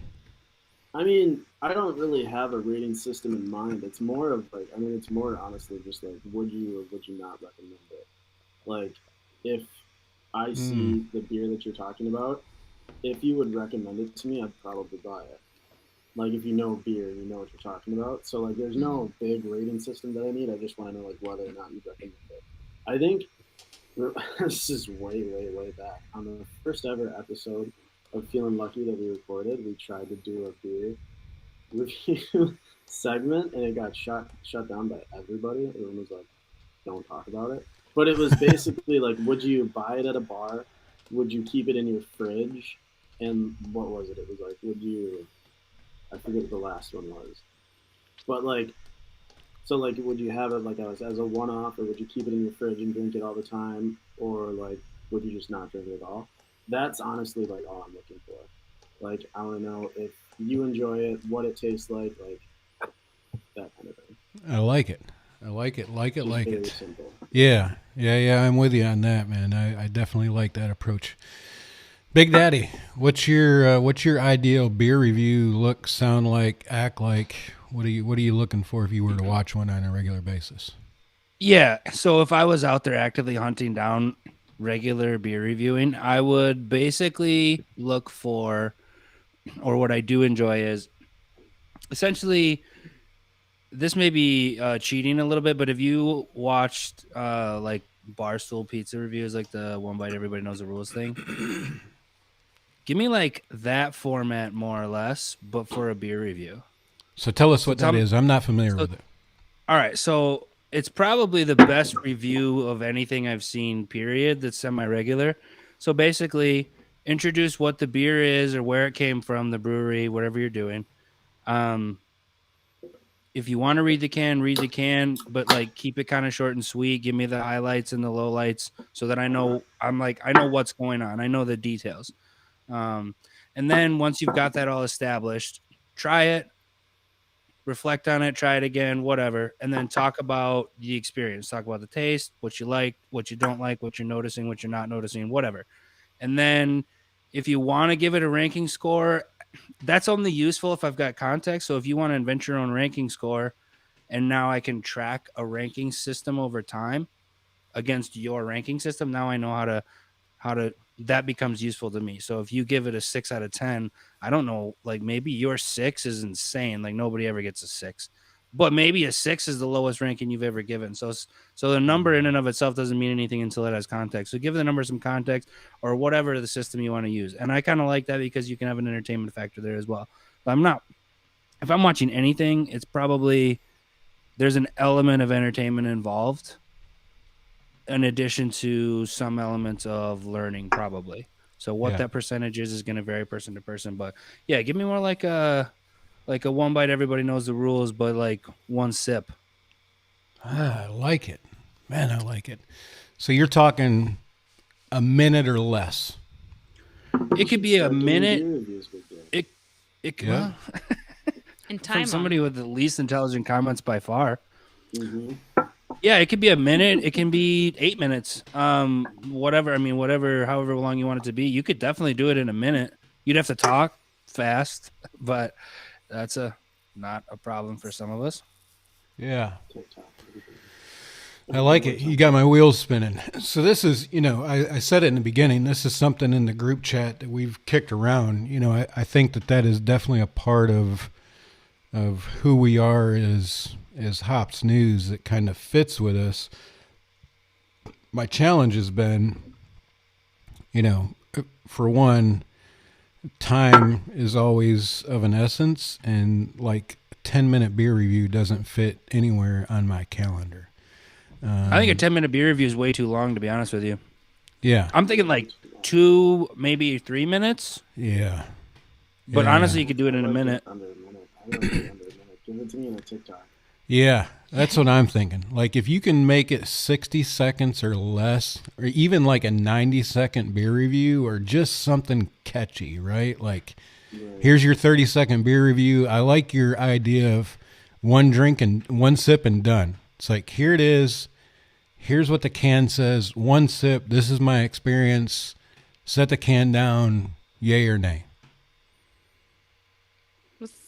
I mean, I don't really have a rating system in mind. It's more of like, I mean, it's more honestly just like, would you or would you not recommend it? Like, if I see the beer that you're talking about, if you would recommend it to me, I'd probably buy it. Like if you know beer, you know what you're talking about. So like, there's no big rating system that I need. I just want to know like whether or not you recommend it. I think this is way back on the first ever episode of Feeling Lucky that we recorded. We tried to do a beer review segment, and it got shut down by everybody. Everyone was like, "Don't talk about it." But it was basically like, would you buy it at a bar? Would you keep it in your fridge? And what was it? It was like, would you? I forget what the last one was, but like, so like, would you have it like as a one-off, or would you keep it in your fridge and drink it all the time, or like, would you just not drink it at all? That's honestly like all I'm looking for. Like, I want to know if you enjoy it, what it tastes like that kind of thing. I like it. I like it. Like Very it. simple. Yeah. I'm with you on that, man. I definitely like that approach. Big Daddy, what's your ideal beer review look, sound like, act like? What are you looking for if you were to watch one on a regular basis? Yeah. So if I was out there actively hunting down regular beer reviewing, I would basically look for, or what I do enjoy is essentially, this may be cheating a little bit, but if you watched like Barstool Pizza reviews, like the One Bite Everybody Knows the Rules thing, give me like that format more or less, but for a beer review. So tell us what that is. I'm not familiar with it. All right, so it's probably the best review of anything I've seen, period, that's semi-regular. So basically, introduce what the beer is or where it came from, the brewery, whatever you're doing. If you want to read the can, but like keep it kind of short and sweet. Give me the highlights and the lowlights so that I know what's going on. I know the details. And then once you've got that all established, try it, reflect on it, try it again, whatever, and then talk about the experience. Talk about the taste, what you like, what you don't like, what you're noticing, what you're not noticing, whatever. And then if you want to give it a ranking score, that's only useful if I've got context. So if you want to invent your own ranking score, and now I can track a ranking system over time against your ranking system, now I know how to that becomes useful to me. So if you give it a 6 out of 10, I don't know, like maybe your 6 is insane. Like nobody ever gets a 6, but maybe a 6 is the lowest ranking you've ever given. So the number in and of itself doesn't mean anything until it has context. So give the number some context or whatever the system you want to use. And I kind of like that because you can have an entertainment factor there as well. But if I'm watching anything, it's probably there's an element of entertainment involved, in addition to some elements of learning, probably. So what that percentage is going to vary person to person. But yeah, give me more like a One Bite Everybody Knows the Rules, but like one sip. I like it, man. I like it. So you're talking a minute or less. It could be a minute. It could. Yeah. And time from somebody with the least intelligent comments by far. Mm-hmm. Yeah, it could be a minute. It can be 8 minutes. Whatever. I mean, however long you want it to be. You could definitely do it in a minute. You'd have to talk fast, but that's not a problem for some of us. Yeah. I like it. You got my wheels spinning. So this is, I said it in the beginning, this is something in the group chat that we've kicked around. I think that is definitely a part of who we are as Hops News that kind of fits with us. My challenge has been, for one, time is always of an essence, and like a 10-minute beer review doesn't fit anywhere on my calendar. I think a 10-minute beer review is way too long, to be honest with you. Yeah. I'm thinking like 2, maybe 3 minutes. Yeah. But honestly, you could do it in a minute. Under a minute. I like it under a minute. Give it to me in a TikTok. Yeah, that's what I'm thinking. Like if you can make it 60 seconds or less, or even like a 90-second beer review or just something catchy, right? Like here's your 30-second beer review. I like your idea of one drink and one sip and done. It's like, here it is. Here's what the can says. One sip. This is my experience. Set the can down. Yay or nay.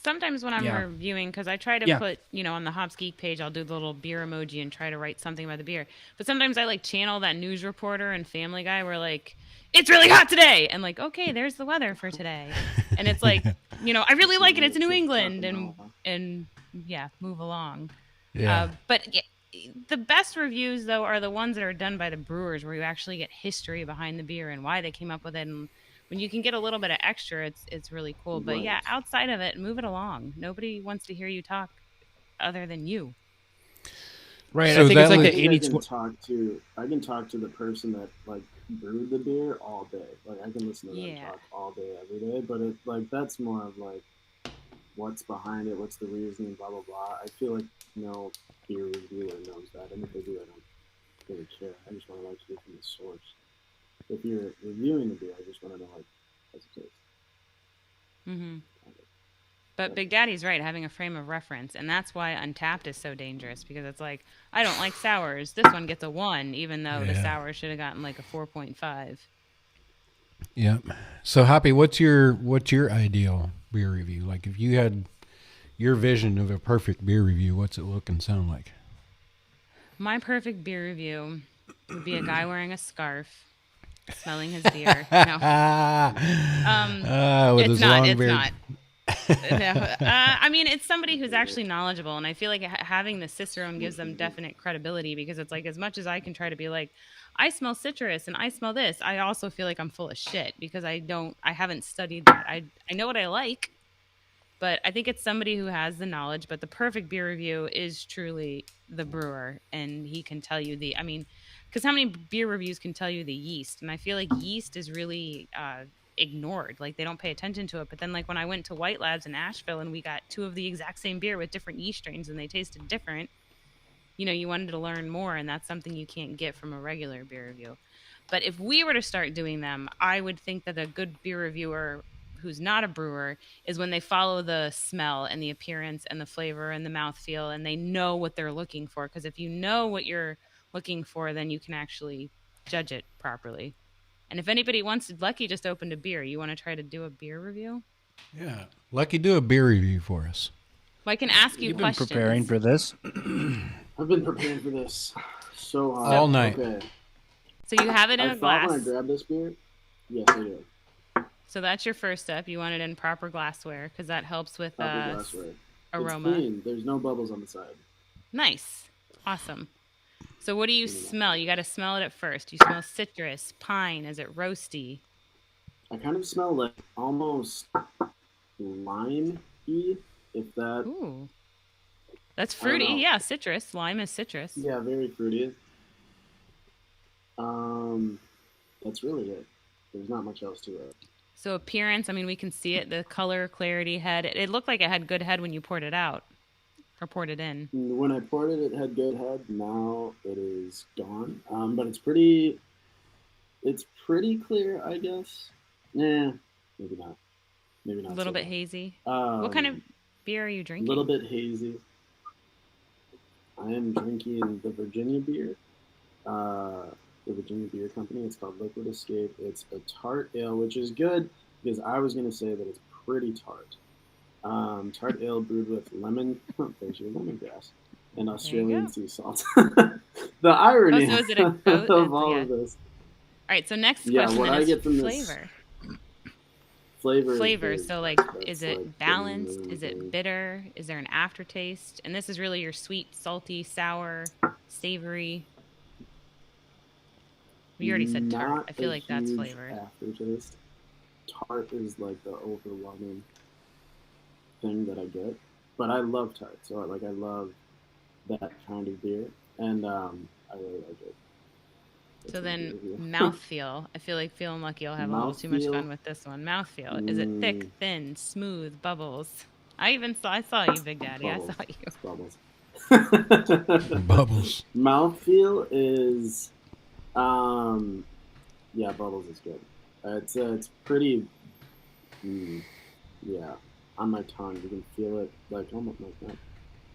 sometimes when I'm Yeah. reviewing, because I try to Yeah. put, on the Hops Geek page, I'll do the little beer emoji and try to write something about the beer. But sometimes I like channel that news reporter and Family Guy where like, it's really hot today. And like, okay, there's the weather for today. And it's like, I really like it. It's New England. And yeah, move along. Yeah. But yeah, the best reviews, though, are the ones that are done by the brewers where you actually get history behind the beer and why they came up with it. And when you can get a little bit of extra, it's really cool. But yeah, Right. outside of it, move it along. Nobody wants to hear you talk other than you. Right. So I think that it's like was- the I 80 can talk to the person that like brewed the beer all day. Like I can listen to them Yeah. talk all day, every day. But it like that's more of like what's behind it, what's the reasoning, blah blah blah. I feel like no beer reviewer knows that, and if they do, I don't really care. I just want to like hear from the source. If you're reviewing the beer, I just want to know like how's it taste. Mm-hmm. But Big Daddy's right, having a frame of reference. And that's why Untapped is so dangerous, because it's like, I don't like sours. This one gets a 1, even though the Yeah. sour should have gotten like a 4.5. Yep. So Hoppy, what's your ideal beer review? Like if you had your vision of a perfect beer review, what's it look and sound like? My perfect beer review would be a guy wearing a scarf, smelling his beer. No, With it's his not. long It's beard. not. No. I mean, it's somebody who's actually knowledgeable, and I feel like having the Cicerone gives them definite credibility, because it's like, as much as I can try to be like, I smell citrus and I smell this, I also feel like I'm full of shit because I haven't studied that. I know what I like, but I think it's somebody who has the knowledge. But the perfect beer review is truly the brewer, and he can tell you because how many beer reviews can tell you the yeast? And I feel like yeast is really ignored. Like they don't pay attention to it. But then like when I went to White Labs in Asheville and we got 2 of the exact same beer with different yeast strains and they tasted different, you wanted to learn more, and that's something you can't get from a regular beer review. But if we were to start doing them, I would think that a good beer reviewer who's not a brewer is when they follow the smell and the appearance and the flavor and the mouthfeel, and they know what they're looking for. Because if you know what you're looking for, then you can actually judge it properly. And if anybody wants, Lucky just opened a beer. You want to try to do a beer review? Yeah. Lucky, do a beer review for us. Well, I can ask you You've been questions. preparing for this. I've been preparing for this so hard. All night. Okay. So you have it in I a thought glass. when I grabbed this beer, yes, I did. So that's your first step. You want it in proper glassware because that helps with Proper glassware. aroma. It's clean. There's no bubbles on the side. Nice. Awesome. So what do you smell? You got to smell it at first. You smell citrus, pine. Is it roasty? I kind of smell like almost lime-y, if that. Ooh. That's I don't fruity. know. Yeah, citrus. Lime is citrus. Yeah, very fruity. That's really it. There's not much else to it. So appearance, I mean, we can see it. The color, clarity, head. It looked like it had good head when you poured it out or poured it in. When I poured it, it had good head. Now it is gone. But it's pretty clear, I guess. Nah, maybe not. Maybe not. A little so bit much. hazy. What kind of beer are you A drinking? little bit hazy. I am drinking the Virginia beer. The Virginia Beer Company. It's called Liquid Escape. It's a tart ale, which is good because I was going to say that it's pretty tart. Tart ale brewed with lemon, there's your lemongrass, and Australian go. sea salt. The irony Oh, so is it a- of all yeah. of this. All right, so next Yeah, question what then I is get from this flavor. Flavor. Flavor. is So, like, that's is it like balanced? getting Is it really bitter? Is there an aftertaste? And this is really your sweet, salty, sour, savory. You already said tart. not I feel a like that's huge flavored. Aftertaste. Tart is like the overwhelming thing that I get, but I love tart. So like I love that kind of beer, and I really like it. That's So my then, beer review. mouthfeel. I feel like Feeling Lucky will have a little too much Mouthfeel? fun with this one. Mouthfeel. Is it thick, Mm. thin, smooth, bubbles? I saw you, Big Daddy. I Bubbles. saw you. Bubbles. Bubbles. Mouthfeel is, yeah, bubbles is good. It's pretty, yeah, on my tongue. You can feel it, like almost like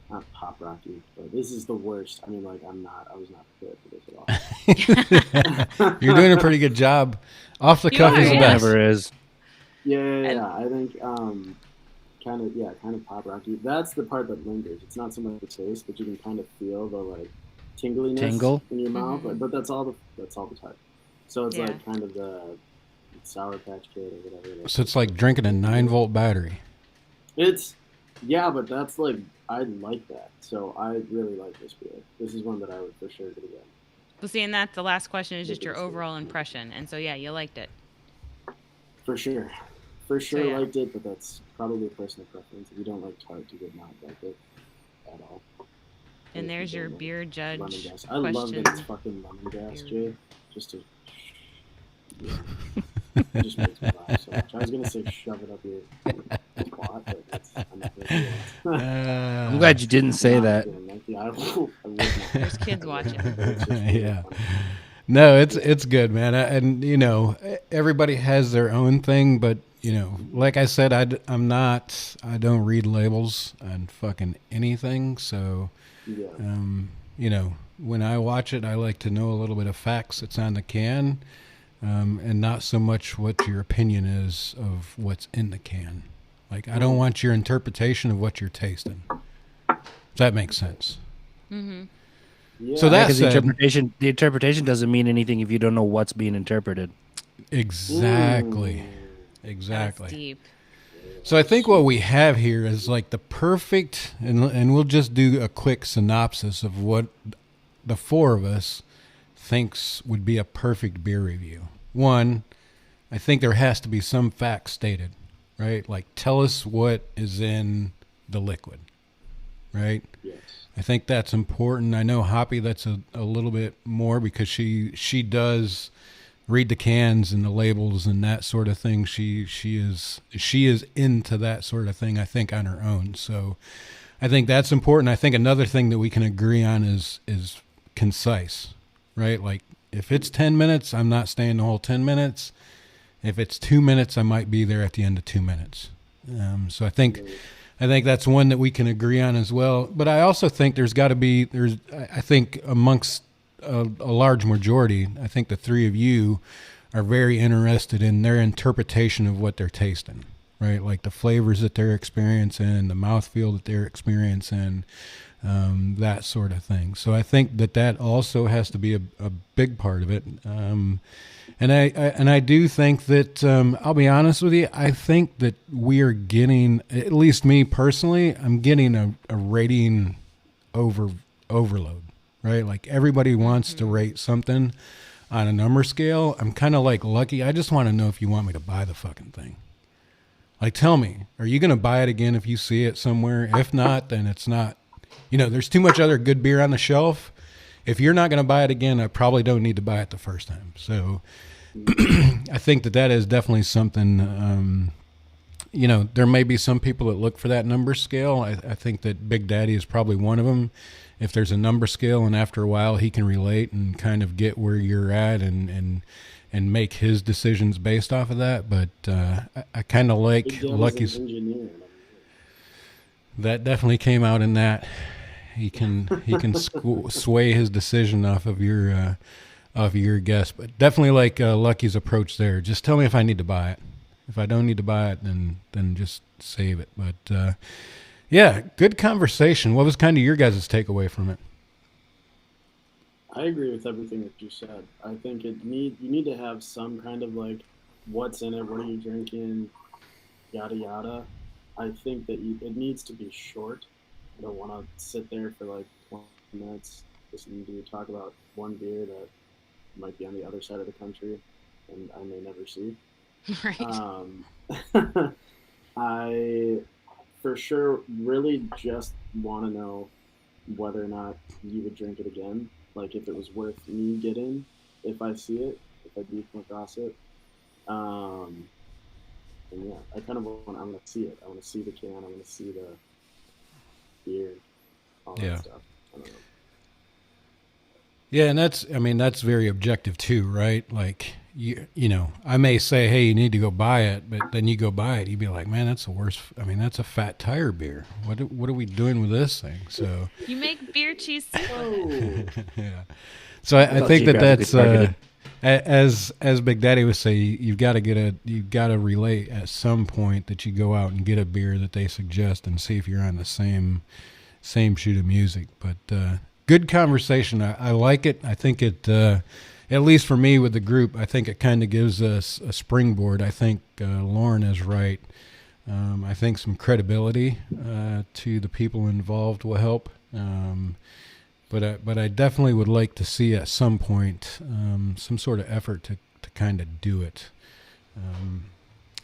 not pop rocky, but this is the worst. I mean, like I was not prepared for this at all. You're doing a pretty good job. Off the You cuff are, is the yeah. best. Never is. Yeah, And- I think kind of pop rocky. That's the part that lingers. It's not so much the taste, but you can kind of feel the like tingliness Tingle? in your mouth. But that's all the type. So it's Yeah. like kind of the Sour Patch Kid or whatever it is. So it's like drinking a 9-volt battery. It's but that's like I like that. So I really like this beer. This is one that I would for sure get again. Well, see, and that the last question is just your overall impression, and so yeah, you liked it. For sure. For sure yeah. liked it, but that's probably personal preference. If you don't like tart, you would not like it at all. And If there's you your don't like beer judge lemongrass. I love that it's fucking lemongrass, Jay. Just to it just makes me laugh so much. I was gonna say shove it up your twat, but I'm not gonna do that. I'm glad you didn't say that. I would not. There's kids watching. It's just really Yeah. funny. No, it's good, man. And you know, everybody has their own thing, but you know, like I said, I don't read labels on fucking anything. So, Yeah. you know, when I watch it, I like to know a little bit of facts that's on the can, and not so much what your opinion is of what's in the can. Like, I don't want your interpretation of what you're tasting. Does that make sense? Yeah. So that Because said, the interpretation doesn't mean anything if you don't know what's being interpreted. exactly. That's Exactly. deep. So I think what we have here is like the perfect, and we'll just do a quick synopsis of what the four of us thinks would be a perfect beer review. One, I think there has to be some facts stated, right? Like tell us what is in the liquid, right? Yes. I think that's important. I know Hoppy, that's a little bit more because she does read the cans and the labels and that sort of thing. She is into that sort of thing, I think, on her own. So I think that's important. I think another thing that we can agree on is concise, right? Like if it's 10 minutes, I'm not staying the whole 10 minutes. If it's 2 minutes, I might be there at the end of 2 minutes. So I think that's one that we can agree on as well. But I also think I think amongst a large majority, I think the three of you are very interested in their interpretation of what they're tasting, right? Like the flavors that they're experiencing, the mouthfeel that they're experiencing, that sort of thing. So I think that also has to be a big part of it. And I do think that, I'll be honest with you, I think that we are getting, at least me personally, I'm getting a rating overload, right? Like everybody wants to rate something on a number scale. I'm kind of like Lucky. I just want to know if you want me to buy the fucking thing. Like, tell me, are you going to buy it again if you see it somewhere? If not, then it's not. You know, there's too much other good beer on the shelf. If you're not going to buy it again, I probably don't need to buy it the first time. So I think that is definitely something, you know, there may be some people that look for that number scale. I think that Big Daddy is probably one of them. If there's a number scale and after a while he can relate and kind of get where you're at and make his decisions based off of that. But I kind of like Big Daddy's Lucky's. an engineer. That definitely came out in that. He can sway his decision off of your guess, but definitely like Lucky's approach there. Just tell me if I need to buy it. If I don't need to buy it, then just save it. But yeah, good conversation. What was kind of your guys' takeaway from it? I agree with everything that you said. I think you need to have some kind of like what's in it, what are you drinking, yada yada. I think that it needs to be short. I don't want to sit there for like 20 minutes listening to you talk about one beer that might be on the other side of the country and I may never see. Right. I for sure really just want to know whether or not you would drink it again. Like if it was worth me getting, if I see it, if I do come across it. And yeah, I kind of I want to see it. I want to see the can. I want to see the beer, all Yeah. that stuff. I don't know. Yeah, and that's very objective too, right? Like you know, I may say, hey, you need to go buy it, but then you go buy it, you'd be like, man, that's the worst. I mean, that's a fat tire beer. What are we doing with this thing? So You make beer cheese soup. Oh, yeah. So I think that's as Big Daddy would say, you've got to relate at some point that you go out and get a beer that they suggest and see if you're on the same shoot of music. But good conversation. I like it. I think it, at least for me with the group, I think it kind of gives us a springboard. I think Lauren is right. I think some credibility to the people involved will help. But I definitely would like to see at some point some sort of effort to kind of do it,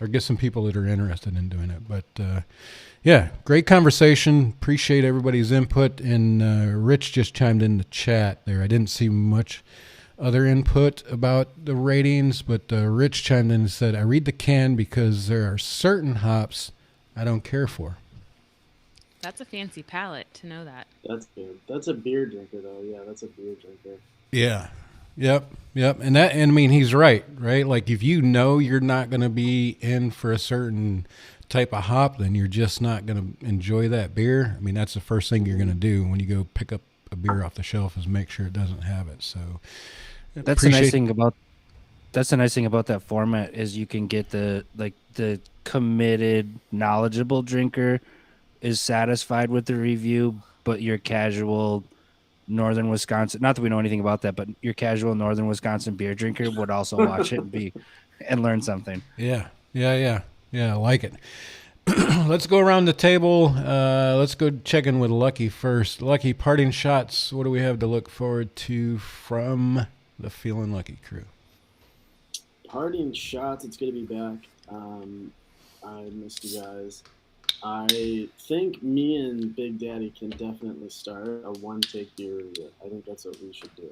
or get some people that are interested in doing it. But yeah, great conversation. Appreciate everybody's input. And Rich just chimed in the chat there. I didn't see much other input about the ratings, but Rich chimed in and said, "I read the can because there are certain hops I don't care for." That's a fancy palate to know that. That's good. That's a beer drinker, though. Yeah, that's a beer drinker. Yeah. Yep. And I mean, he's right? Like if you know you're not going to be in for a certain type of hop, then you're just not going to enjoy that beer. I mean, that's the first thing you're going to do when you go pick up a beer off the shelf is make sure it doesn't have it. So that's the nice thing about that format is you can get the committed, knowledgeable drinker is satisfied with the review, but your casual Northern Wisconsin, not that we know anything about that, but your casual Northern Wisconsin beer drinker would also watch it and learn something. Yeah. I like it. Let's go around the table. Let's go check in with Lucky first. Lucky, parting shots. What do we have to look forward to from the Feeling Lucky crew? Parting shots. It's good to be back. I missed you guys. I think me and Big Daddy can definitely start a one-take beer review. I think that's what we should do.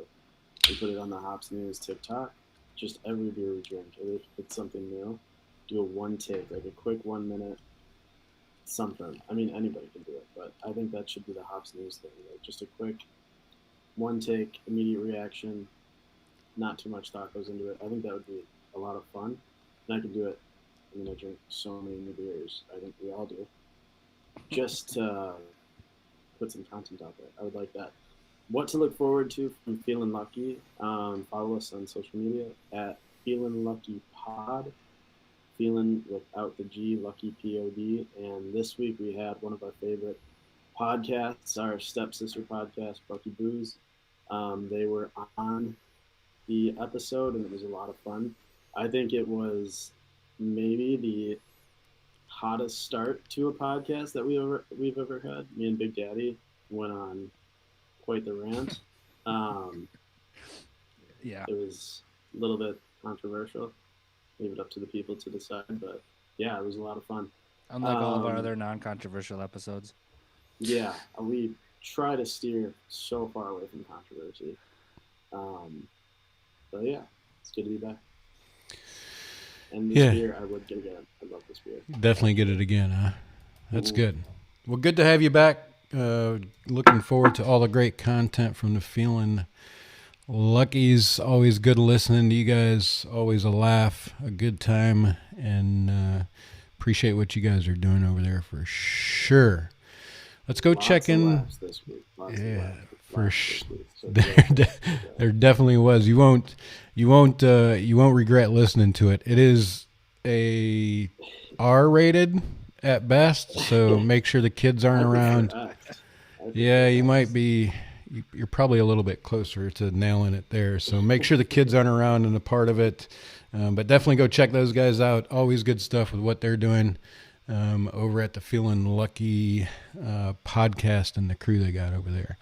We put it on the Hops News TikTok. Just every beer we drink, if it's something new, do a one take, like a quick 1 minute something. I mean, anybody can do it, but I think that should be the Hops News thing. Like just a quick one take, immediate reaction, not too much thought goes into it. I think that would be a lot of fun, and I could do it. I mean, I drink so many new beers. I think we all do. Just to put some content out there. I would like that. What to look forward to from Feeling Lucky? Follow us on social media at Feeling Lucky Pod. Feeling without the G, Lucky Pod. And this week we had one of our favorite podcasts, our stepsister podcast, Bucky Booze. They were on the episode, and it was a lot of fun. I think it was maybe the hottest start to a podcast that we've ever had. Me and Big Daddy went on quite the rant. Yeah, it was a little bit controversial. Leave it up to the people to decide, but yeah, it was a lot of fun. Unlike all of our other non-controversial episodes. Yeah, we try to steer so far away from controversy. But yeah, it's good to be back. And this beer, I would get again. I love this beer. Definitely get it again, huh? That's good. Well, good to have you back. Looking forward to all the great content from the Feeling Luckies. Always good listening to you guys. Always a laugh, a good time, and appreciate what you guys are doing over there for sure. Let's go check in. Yeah, for sure. There definitely was. You won't regret listening to it. It is a R-rated at best, so make sure the kids aren't around. Yeah, you might be. You're probably a little bit closer to nailing it there. So make sure the kids aren't around and a part of it. But definitely go check those guys out. Always good stuff with what they're doing over at the Feeling Lucky podcast and the crew they got over there.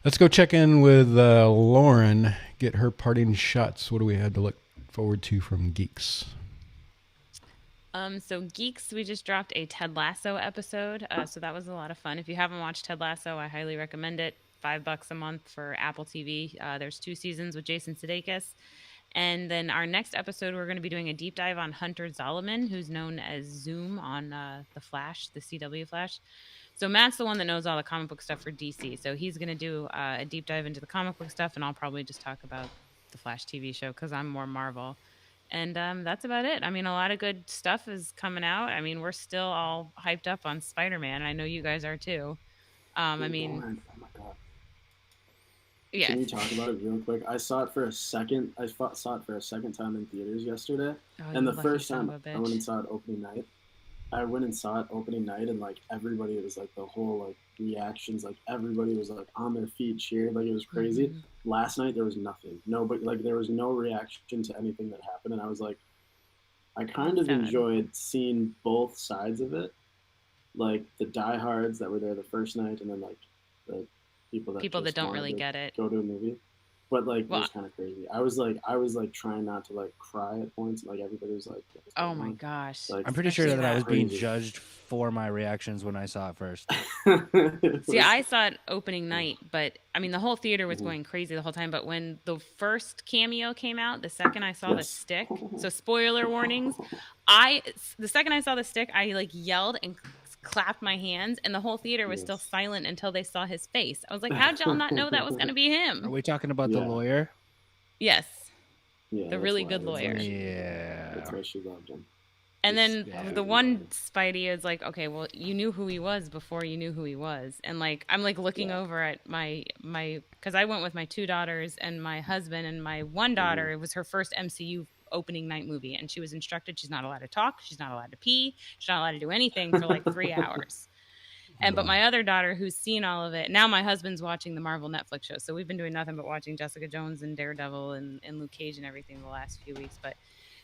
Let's go check in with Lauren, get her parting shots. What do we have to look forward to from Geeks? So Geeks, we just dropped a Ted Lasso episode. So that was a lot of fun. If you haven't watched Ted Lasso, I highly recommend it. $5 a month for Apple TV. There's 2 seasons with Jason Sudeikis. And then our next episode, we're going to be doing a deep dive on Hunter Zolomon, who's known as Zoom on The Flash, the CW Flash. So Matt's the one that knows all the comic book stuff for DC. So he's going to do a deep dive into the comic book stuff, and I'll probably just talk about the Flash TV show because I'm more Marvel. And that's about it. I mean, a lot of good stuff is coming out. I mean, we're still all hyped up on Spider-Man. I know you guys are too. I mean, oh my God. Yes. Can we talk about it real quick? I saw it for a second. Saw it for a second time in theaters yesterday, Oh, and you the lucky first son time of a I went and bitch. saw it opening night. I went and saw it opening night, and like everybody, it was like the whole like reactions, like everybody was like on their feet cheering, like it was crazy. Mhm. Last night there was nothing, nobody, like there was no reaction to anything that happened, and I was like, I kind of Sad. enjoyed seeing both sides of it, like the diehards that were there the first night, and then like the people that People that just don't wanted really to get it. go to a movie. But like it Well, was kind of crazy. I was like trying not to like cry at points. Like everybody was like, "What's oh going my on?" gosh. Like I'm pretty sure Especially that I was being crazy. judged for my reactions when I saw it first. It See, was- I saw it opening night, but I mean, the whole theater was Mhm. going crazy the whole time. But when the first cameo came out, the second I saw the Yes. stick, so spoiler warnings, the second I saw the stick, I like yelled and clapped my hands, and the whole theater was still Yes. silent until they saw his face. I was like, how'd y'all not know that was going to be Are him? we talking about the Yeah. lawyer? Yes. Yeah, The that's really why- good that's why lawyer. she- Yeah. That's why she loved him. And Just- then yeah. the one Spidey is like, okay, well, you knew who he was before you knew who he was. And like, I'm like looking Yeah. over at my, cause I went with my 2 daughters and my husband, and my one daughter, it was her first MCU opening night movie. And she was instructed she's not allowed to talk. She's not allowed to pee. She's not allowed to do anything for like 3 hours. But my other daughter, who's seen all of it, now my husband's watching the Marvel Netflix show. So we've been doing nothing but watching Jessica Jones and Daredevil and Luke Cage and everything the last few weeks. But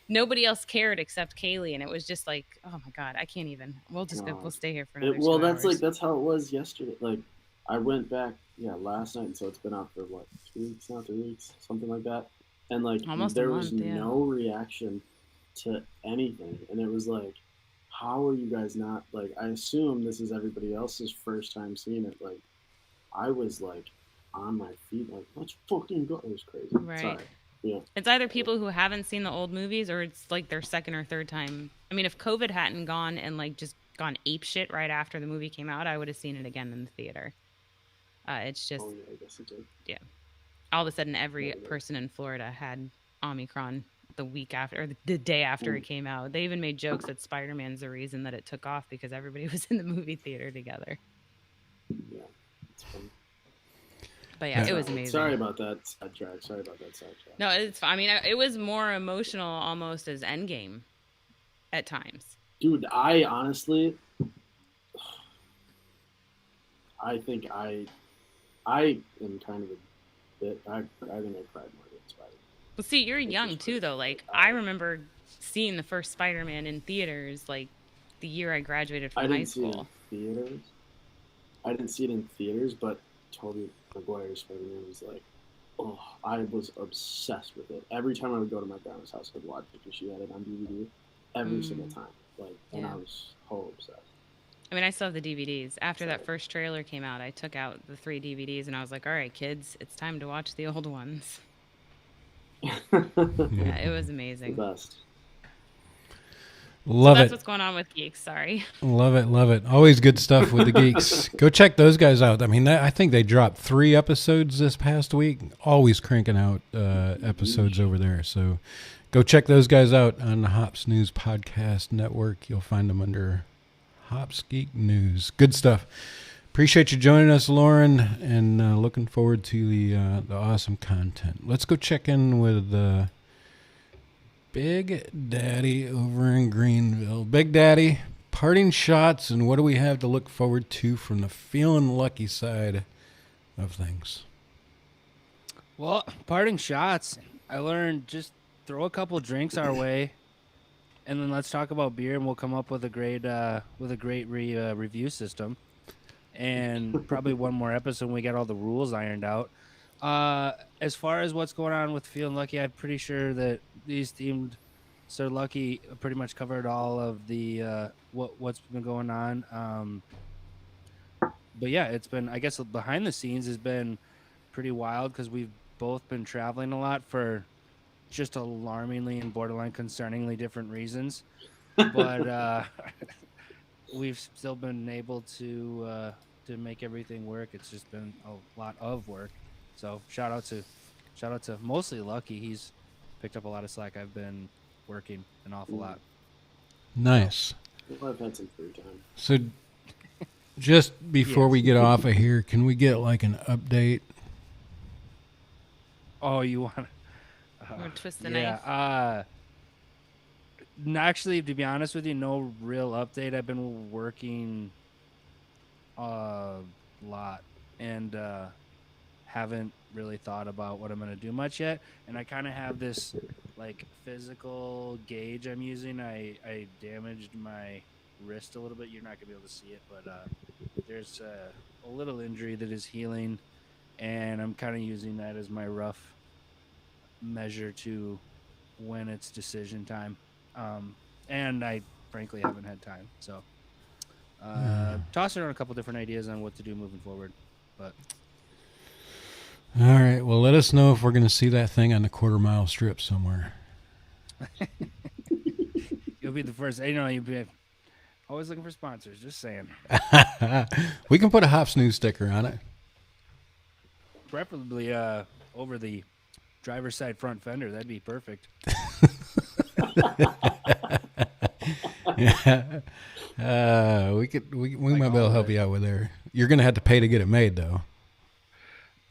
nobody else cared except Kaylee, and it was just like, oh my god, I can't even. We'll just God. we'll stay here for another. Well, 2 that's hours. like that's how it was yesterday. Like I went back, last night, and so it's been out for what 2 weeks now, 3 weeks, something like that. And like Almost a there was month, yeah. no reaction to anything, and it was like, how are you guys not like? I assume this is everybody else's first time seeing it. Like I was like on my feet, like let's fucking go. It was crazy. Right. Sorry. Yeah. It's either people who haven't seen the old movies, or it's like their second or third time. I mean, if COVID hadn't gone and like just gone ape shit right after the movie came out, I would have seen it again in the theater. It's just Oh yeah, I guess it did. all of a sudden every person in Florida had Omicron the week after, or the day after it came out. They even made jokes that Spider-Man's the reason that it took off, because everybody was in the movie theater together. Yeah. It's fun. But yeah, Yeah. it was amazing. Sorry about that sidetrack. No, it's fine. I mean, it was more emotional almost as Endgame at times. Dude, I honestly, I think I am kind of a bit. I think I cried more than Spider. Well, see, you're young too, though. Like, I remember seeing the first Spider-Man in theaters, like the year I graduated I from high didn't see it in school. theaters. I didn't see it in theaters, but Tobey Maguire's Spider-Man was like, oh, I was obsessed with it. Every time I would go to my grandma's house, I'd watch it because she had it on DVD every single time. Like, and I Yeah. was so obsessed. I mean, I still have the DVDs. After that first trailer came out, I took out the 3 DVDs and I was like, all right, kids, it's time to watch the old ones. Yeah, it was The amazing. best. Love That's it. what's going on with Geeks. Sorry. Love it, love it. Always good stuff with the geeks. Go check those guys out. I mean, I think they dropped 3 episodes this past week. Always cranking out episodes over there. So go check those guys out on the Hops News Podcast Network. You'll find them under Hops Geek News. Good stuff. Appreciate you joining us, Lauren, and looking forward to the awesome content. Let's go check in with Big Daddy over in Greenville. Big Daddy, parting shots, and what do we have to look forward to from the feeling lucky side of things? Well, parting shots. I learned just throw a couple drinks our way, and then let's talk about beer, and we'll come up with a great review system, and probably one more episode when we get all the rules ironed out. As far as what's going on with Feeling Lucky, I'm pretty sure that these themed Sir Lucky pretty much covered all of the what's been going on. But yeah, it's been, I guess, behind the scenes has been pretty wild because we've both been traveling a lot for just alarmingly and borderline concerningly different reasons. But we've still been able to make everything work. It's just been a lot of work. So shout out to mostly Lucky. He's picked up a lot of slack. I've been working an awful lot. Nice. Well, I've had some free time. So just before we get off of here, can we get like an update Oh, you want? Or twist the Yeah. knife. Actually, to be honest with you, no real update. I've been working a lot and haven't really thought about what I'm gonna do much yet. And I kind of have this like physical gauge I'm using. I damaged my wrist a little bit. You're not gonna be able to see it, but there's a little injury that is healing, and I'm kind of using that as my rough measure to when it's decision time. And I frankly haven't had time, so tossing around a couple different ideas on what to do moving forward. But All right. Well, let us know if we're going to see that thing on the quarter-mile strip somewhere. you'll be the first. You know, you'll be always looking for sponsors. Just saying. We can put a Hops News sticker on it. Preferably over the driver's side front fender. That'd be perfect. Yeah. We might be able to help you out with there. You're going to have to pay to get it made, though.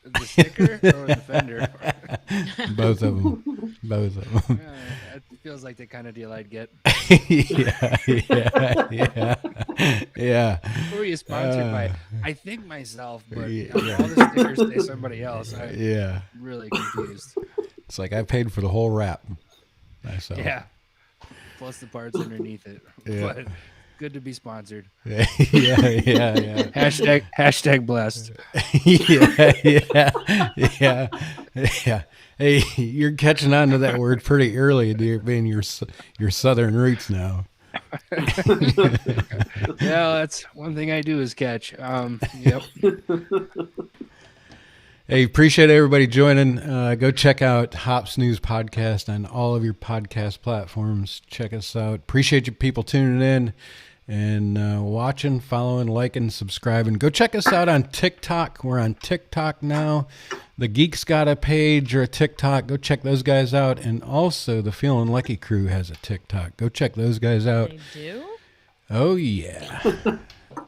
The sticker or the fender? Both of them. Both of them. It feels like the kind of deal I'd get. Yeah. Who are you sponsored by? I think myself, but Yeah. all the stickers say somebody else. I'm Yeah. really confused. It's like I paid for the whole wrap myself. Yeah. Plus the parts underneath it. Yeah. But good to be sponsored. Yeah. Hashtag blessed. Yeah. Hey, you're catching on to that word pretty early, dear, being your southern roots now. Yeah, that's one thing I do is catch. Yep. Hey, appreciate everybody joining. Go check out Hops News Podcast on all of your podcast platforms. Check us out. Appreciate you people tuning in and watching, following, liking, subscribing. Go check us out on TikTok. We're on TikTok now. The Geeks got a page or a TikTok. Go check those guys out. And also, the Feeling Lucky crew has a TikTok. Go check those guys out. They do? Oh, yeah.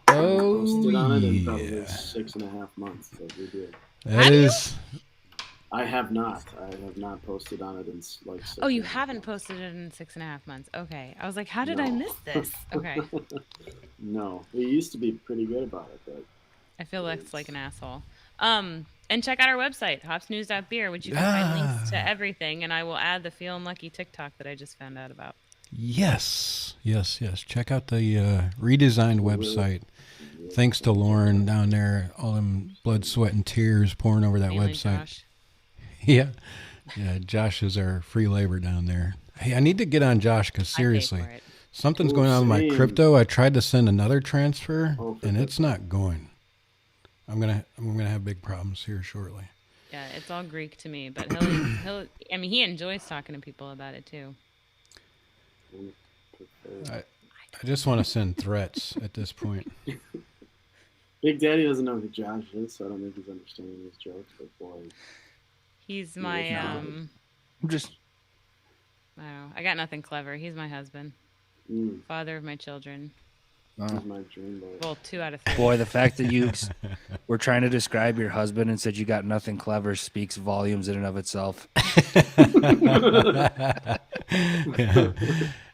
Posted on it in yeah. probably 6.5 months that we did. That is... I have not posted on it in like. Oh, you haven't posted it in 6.5 months. Okay. I was like, how did I No. miss this? Okay. No, we used to be pretty good about it, but I feel like an asshole. And check out our website, hopsnews.beer, which you can find links to everything, and I will add the Feeling Lucky TikTok that I just found out about. Yes. Check out the redesigned website. Thanks to Lauren down there, all them blood, sweat, and tears pouring over that Mainly website. Josh. Yeah. Josh is our free labor down there. Hey, I need to get on Josh because I pay seriously, for it. something's going on with my Same. crypto. I tried to send another transfer Oh, and it's not going. I'm gonna have big problems here shortly. Yeah, it's all Greek to me, but he'll. I mean, he enjoys talking to people about it too. I just want to send threats at this point. Big Daddy doesn't know who Josh is, so I don't think he's understanding his jokes. But boy, He's my Yeah. I'm just I don't know. I got nothing clever. He's my husband, father of my children. he's my dream boy. Well, 2 out of 3. boy. The fact that you were trying to describe your husband and said you got nothing clever speaks volumes in and of itself.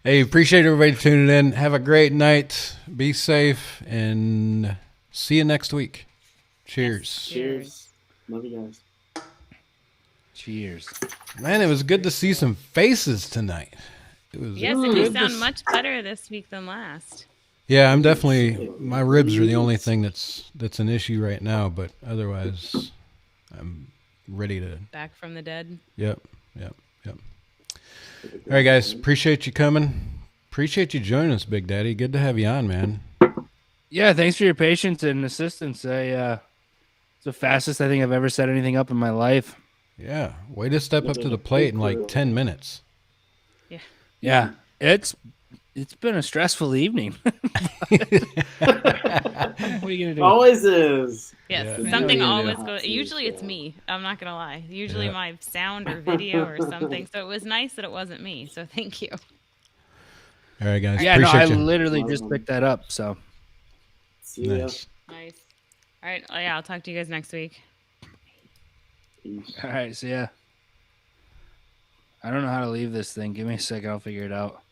Hey, appreciate everybody tuning in. Have a great night. Be safe and see you next week. Cheers. Cheers. Love you guys. Cheers. Man, it was good to see some faces tonight. It was Yes, and you good to sound s- much better this week than last. Yeah, I'm definitely. My ribs are the only thing that's an issue right now, but otherwise, I'm ready to. Back from the dead. Yep. All right, guys. Appreciate you coming. Appreciate you joining us, Big Daddy. Good to have you on, man. Yeah, thanks for your patience and assistance. It's the fastest I think I've ever set anything up in my life. Yeah, way to step up to the plate in like 10 minutes. Yeah, it's been a stressful evening. What are you gonna do? Always is. Yes, Yeah. something Yeah. always Yeah. goes. Usually it's me. I'm not gonna lie. Usually Yeah. my sound or video or something. So it was nice that it wasn't me. So thank you. All right, guys. Yeah, no, I Appreciate you. literally just picked that up. So See ya. Nice. Nice. All right. Oh, yeah, I'll talk to you guys next week. Peace. all right, see ya. I don't know how to leave this thing. Give me a second. I'll figure it out.